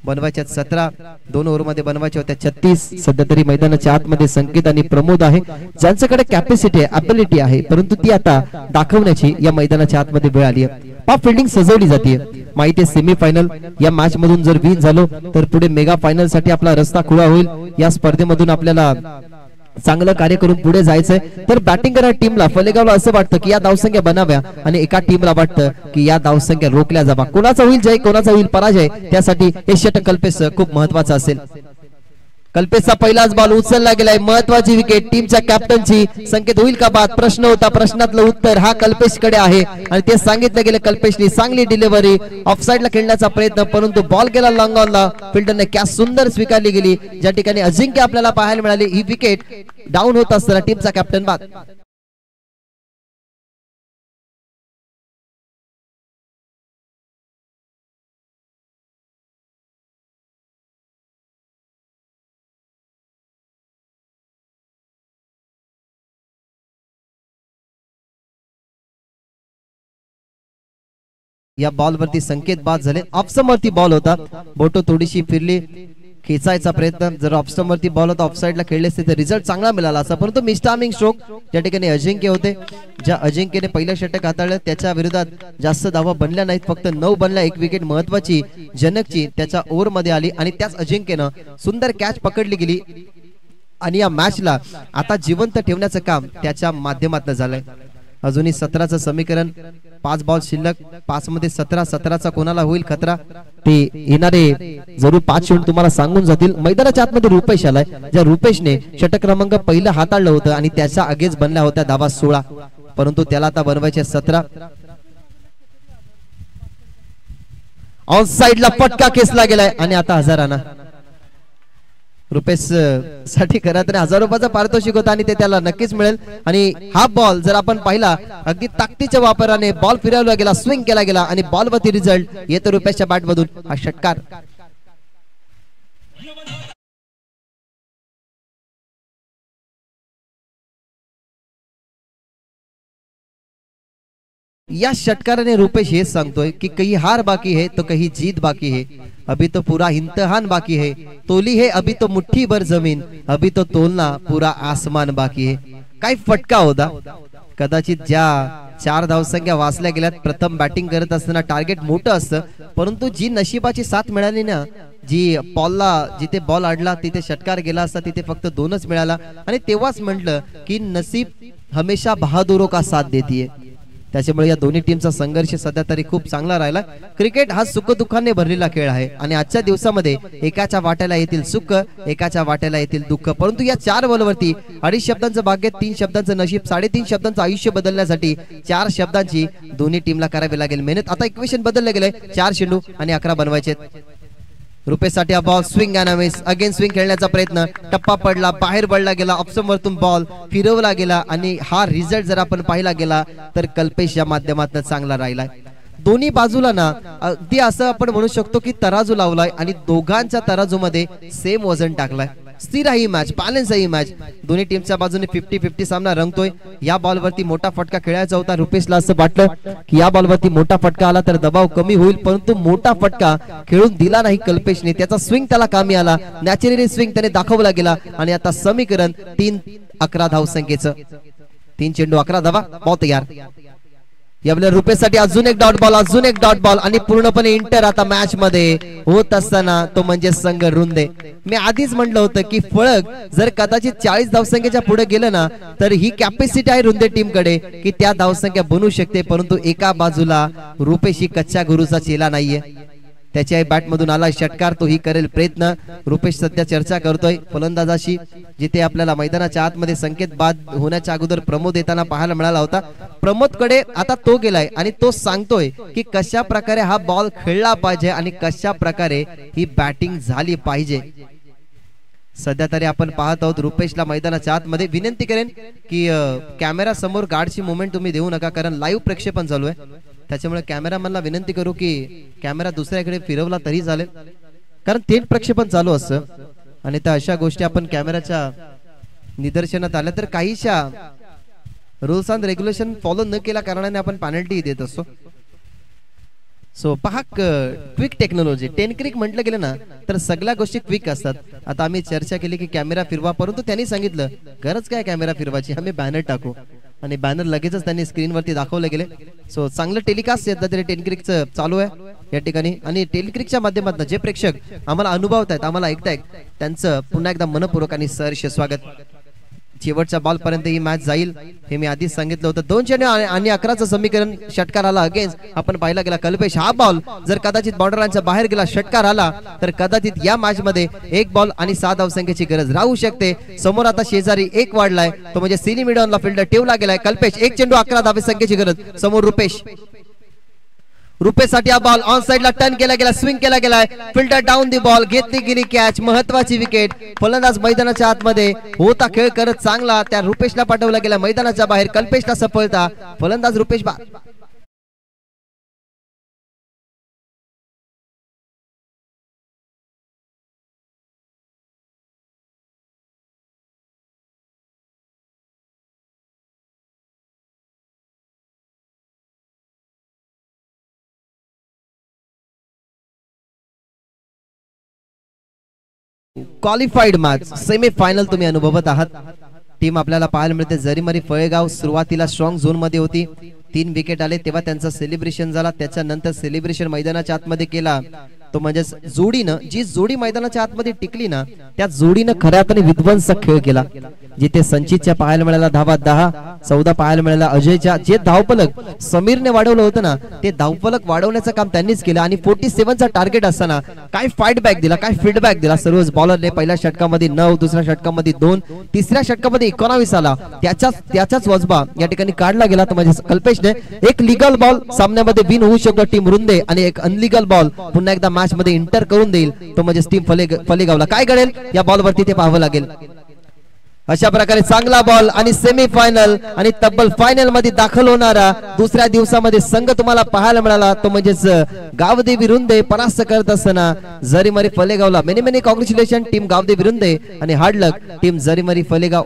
बनवायच्या 17, 2 ओव्हरमध्ये बनवायच्या होत्या 36, सध्या तरी मैदानाच्या आतमध्ये संकेत आणि प्रमोद आहे ज्यांच्याकडे कॅपॅसिटी आहे, ॲबिलिटी आहे, परंतु ती आता दाखवण्याची या मैदानाच्या आतमध्ये वेळ आली आहे। पॉप फिल्डिंग सजवली जाते, माहिती आहे सेमीफायनल या मॅच मधून जर विन झालो तर पुढे मेगा फायनल साठी आपला रस्ता खुला होईल। या स्पर्धेमधून आपल्याला चांगलं कार्य करून पुढे जायचंय, तर बॅटिंग करणाऱ्या टीमला फलेगावला असं वाटतं की या धावसंख्या बनाव्या आणि एका टीमला वाटतं की या धावसंख्या रोखल्या जावा। कोणाचा होईल जय, कोणाचा होईल पराजय, त्यासाठी हे षटक कल्पेश खूप महत्वाचं असेल। कल्पेशचा पहिलाच बॉल उचलला गेलाय, महत्वाची विकेट टीमच्या कॅप्टनची। संकेत होईल का बाद, प्रश्न होता, प्रश्नातलं उत्तर हा कल्पेशकडे आहे आणि ते सांगितलं गेलं कल्पेशनी। चांगली डिलिव्हरी, ऑफसाईडला खेळण्याचा प्रयत्न, परंतु बॉल गेला लॉंग ऑनला, फिल्डरने कॅच सुंदर स्वीकारली गेली, ज्या ठिकाणी अजिंक्य आपल्याला पाहायला मिळाली। ही विकेट डाऊन होत असताना टीमचा कॅप्टन बाद। या बॉल वरती संकेत बाद झाले, ऑफस्टंप वरती बॉल होता, बोटो थोडीशी फिरली, खेचायचा प्रयत्न, जर ऑफस्टंप वरती बॉल होता ऑफसाईडला खेळले असते तर रिझल्ट चांगला मिळाला असता, परंतु मिस्टार्मिंग स्ट्रोक ज्या ठिकाणी अजिंक्य होते, ज्या अजिंक्यने पहिलं षटक हाताळलं त्याच्या विरोधात जास्त धावा बनल्या नाहीत, फक्त 9 बनल्या। एक विकेट महत्वाची जनकची त्याच्या ओव्हर मध्ये आली आणि त्याच अजिंक्यनं सुंदर कॅच पकडली गेली आणि या मॅचला आता जिवंत ठेवण्याचं काम त्याच्या माध्यमातून झालंय। अजूनही 17चं समीकरण, 5 बॉल शिल्लक, 5 मध्ये 17, 17चा कोणाला होईल खतरा ते येणारे जरूर 5 चेंडू तुम्हाला सांगून जातील। मैदानाच्या आतमध्ये रुपेश आलाय, ज्या रुपेशने षटक क्रमांक पहिलं हाताळलं होतं आणि त्याच्या आगेच बनल्या होत्या धावा 16, परंतु त्याला आता बनवायचे 17। ऑन साइडला फटका खेचला गेलाय आणि आता हजाराना रुपेश साठी खरं तर 1000 रुपयाचा पारितोषिक होता आणि ते त्याला नक्कीच मिळेल। आणि हा बॉल जर आपण पाहिला अगदी ताकदीच्या वापराने बॉल फिरवला गेला, स्विंग केला गेला आणि बॉल वरती रिझल्ट येतो रुपेशच्या बॅट मधून हा षटकार। या षटकाराने रुपेश हे सांगतोय की कहीं हार बाकी है तो कहीं जीत बाकी है, अभी तो पूरा इम्तिहान बाकी है, तोली है अभी तो मुट्ठी भर जमीन, अभी तो तोलना पूरा आसमान बाकी है। काय फटका होता, कदाचित ज्या 4 धावसंख्या वाचल्या गेल्यात, प्रथम बॅटिंग करत असताना टार्गेट मोठं असतं, परंतु जी नशिबाची साथ मिळाली ना, जी पॉलला जिथे बॉल अडला तिथे षटकार गेला असता, तिथे फक्त 2च मिळाला आणि तेव्हाच म्हटलं की नसीब हमेशा बहादुरों का साथ देती है। त्याच्यामुळे या दोन्ही टीमचा संघर्ष सध्या तरी खूप चांगला राहिला। क्रिकेट हा सुख दुःखाने भरलेला खेळ आहे आणि आजच्या दिवसामध्ये एकाच्या वाट्याला येतील सुख, एकाच्या वाट्याला येतील दुःख, परंतु या 4 बॉलवरती 2.5 शब्दांचं भाग्य, 3 शब्दांचं नशीब, 3.5 शब्दांचं आयुष्य बदलण्यासाठी 4 शब्दांची दोन्ही टीमला करावी लागेल मेहनत। आता इक्वेशन बदललं गेलंय, 4 चेंडू आणि 11 बनवायचे। रुपेशसाठी हा बॉल स्विंग आणि मिस, अगेन स्विंग खेळण्याचा प्रयत्न, टप्पा पडला, बाहेर पडला गेला, ऑप्शन वरतून बॉल फिरवला गेला आणि हा रिझल्ट जर आपण पाहिला गेला तर कल्पेश या माध्यमातून चांगला राहिलाय। दोन्ही बाजूला ना अगदी असं आपण म्हणू शकतो की तराजू लावलाय आणि दोघांच्या तराजूमध्ये सेम वजन टाकलाय। स्थिर आहे ही मॅच, बॅलन्स आहे ही मॅच, दोन्ही टीमच्या बाजूने 50-50 सामना रंगतोय। या बॉलवरती मोठा फटका खेळायचा होता, रुपेशला असं वाटलं की या बॉलवरती मोठा फटका आला तर दबाव कमी होईल, परंतु मोठा फटका खेळून दिला नाही कल्पेशने, त्याचा स्विंग त्याला कामी आला, नॅचरली स्विंग त्याने दाखवला गेला आणि आता समीकरण 3-11 धावसंख्येचं, 3 चेंडू 11 धावा, बॉल तयार। यावेळी रुपेशसाठी अजून एक डॉट बॉल, अजून एक डॉट बॉल आणि पूर्णपणे इंटर आता मॅच मध्ये होत असताना तो म्हणजे संघ रुंदे। मी आधीच म्हटलं होतं की फळक जर कदाचित 40 धावसंख्येच्या पुढे गेलं ना तर ही कॅपॅसिटी आहे रुंदे टीम कडे की त्या धावसंख्या बनवू शकते, परंतु एका बाजूला रुपेश ही कच्च्या गुरुचा चेला नाहीये, त्याच्या बॅट मधून आला षटकार, तोही करेल प्रयत्न। रुपेश सध्या चर्चा करतोय फलंदाजाशी, जिथे आपल्याला मैदानाच्या आतमध्ये संकेत बाद होण्याच्या अगोदर प्रमोद येताना पाहायला मिळाला होता। प्रमोद कडे आता तो गेलाय आणि तो सांगतोय की कशा प्रकारे हा बॉल खेळला पाहिजे आणि कशा प्रकारे ही बॅटिंग झाली पाहिजे। सध्या तरी आपण पाहत आहोत रुपेशला मैदानाच्या आतमध्ये। विनंती करेन की कॅमेरा समोर गार्डची मूवमेंट तुम्ही देऊ नका, कारण लाईव्ह प्रक्षेपण चालू आहे, त्याच्यामुळे कॅमेरामॅनला विनंती करू की कॅमेरा दुसऱ्याकडे फिरवला तरी चालेल, कारण थेट प्रक्षेपण चालू असतं आणि त्या अशा गोष्टी आपण कॅमेराच्या निदर्शनात आल्या तर काहीशा रूल्स अँड रेग्युलेशन फॉलो न केल्या कारणाने आपण पेनल्टी देत असतो. सो पहा क्विक टेक्नॉलॉजी. 10 क्रिक म्हटलं गेलं ना तर सगळ्या गोष्टी क्विक असतात. आता आम्ही चर्चा केली की कॅमेरा फिरवा, परंतु त्यांनी सांगितलं गरज काय कॅमेरा फिरवायची, आम्ही बॅनर टाकू आणि बॅनर लगेचच त्यांनी स्क्रीनवरती दाखवले गेले. सो चांगलं टेलिकास्ट सध्या तरी 10 क्रिकचं चालू आहे या ठिकाणी आणि टेलिक्रिकच्या माध्यमातून जे प्रेक्षक आम्हाला अनुभवतायत, आम्हाला ऐकतायत, त्यांचं पुन्हा एकदा मनपूर्वक आणि सहर्ष स्वागत. शेवटच्या बॉल पर्यंत ही मॅच जाईल हे मी आधीच सांगितलं होतं. 2 चेंडू आणि 11चं समीकरण षटकार आला अगेन्स्ट आपण पाहिला गेला कल्पेश. हा बॉल जर कदाचित बाउंड्रीच्या बाहेर गेला, षटकार आला तर कदाचित या मॅच मध्ये 1 बॉल आणि 6 धावसंख्येची गरज राहू शकते. समोर आता शेजारी 1 वाढलाय, तो म्हणजे सिनी मिडॉनला फिल्डर ठेवला गेलाय. कल्पेश 1 चेंडू 11 धावसंख्येची गरज. समोर रुपेशसाठी हा बॉल ऑन साइडला टर्न केला गेला, स्विंग केला गेलाय. फिल्डर डाऊन दी बॉल, घेतली गेली कॅच. महत्वाची विकेट. फलंदाज मैदानाच्या आतमध्ये होता खेळ करत चांगला त्या रुपेशला पाठवला गेला मैदानाच्या बाहेर. कल्पेशला सफलता. फलंदाज Rupesh qualified match semi final तुम्ही अनुभवत आहात. टीम आपल्याला पाहायला मिळते जरीमरी फळेगाव. सुरुवातीला स्ट्रॉंग झोन मध्ये होती, 3 विकेट आले तेव्हा त्यांचा सेलिब्रेशन झाला. त्याच्यानंतर सेलिब्रेशन मैदानाच्या आतमध्ये केला तो म्हणजे जोडीनं, जी जोडी मैदानाच्या आतमध्ये टिकली ना त्या जोडीनं खऱ्या अर्थाने विध्वंसक खेळ केला. जिथे संचितच्या पाहायला मिळाला धावा 10, 14 पाहायला मिळाला अजयच्या. जे धावफलक समीरने वाढवलं होतं ना ते धावफलक वाढवण्याचं काम त्यांनीच केलं आणि 47चा टार्गेट असताना काय फाईट बॅक दिला, काय फीडबॅक दिला सर्वच बॉलरने. पहिल्या षटकामध्ये 9, दुसऱ्या षटकामध्ये 2, तिसऱ्या षटकामध्ये 19 आला. त्याचाच वजबा या ठिकाणी काढला गेला. तर म्हणजे कल्पेशने एक लीगल बॉल सामन्यामध्ये विन होऊ शकतो टीम रुंदे आणि एक अनलीगल बॉल पुन्हा एकदा मॅच मध्ये इंटर करून देईल तो म्हणजे टीम फलेगावला. काय घडेल या बॉलवरती ते पाहावं लागेल. अशा प्रकारे चांगला बॉल आणि सेमी फायनल आणि तब्बल फायनल मध्ये दाखल होणारा दुसऱ्या दिवसामध्ये संघ तुम्हाला पाहायला मिळाला तो म्हणजेच गावदेवी रुंदे परास्त करत असताना जरीमरी फलेगावला. Many many congratulation team Gavdevi Runde आणि hard luck team Jarimari Phalegaon.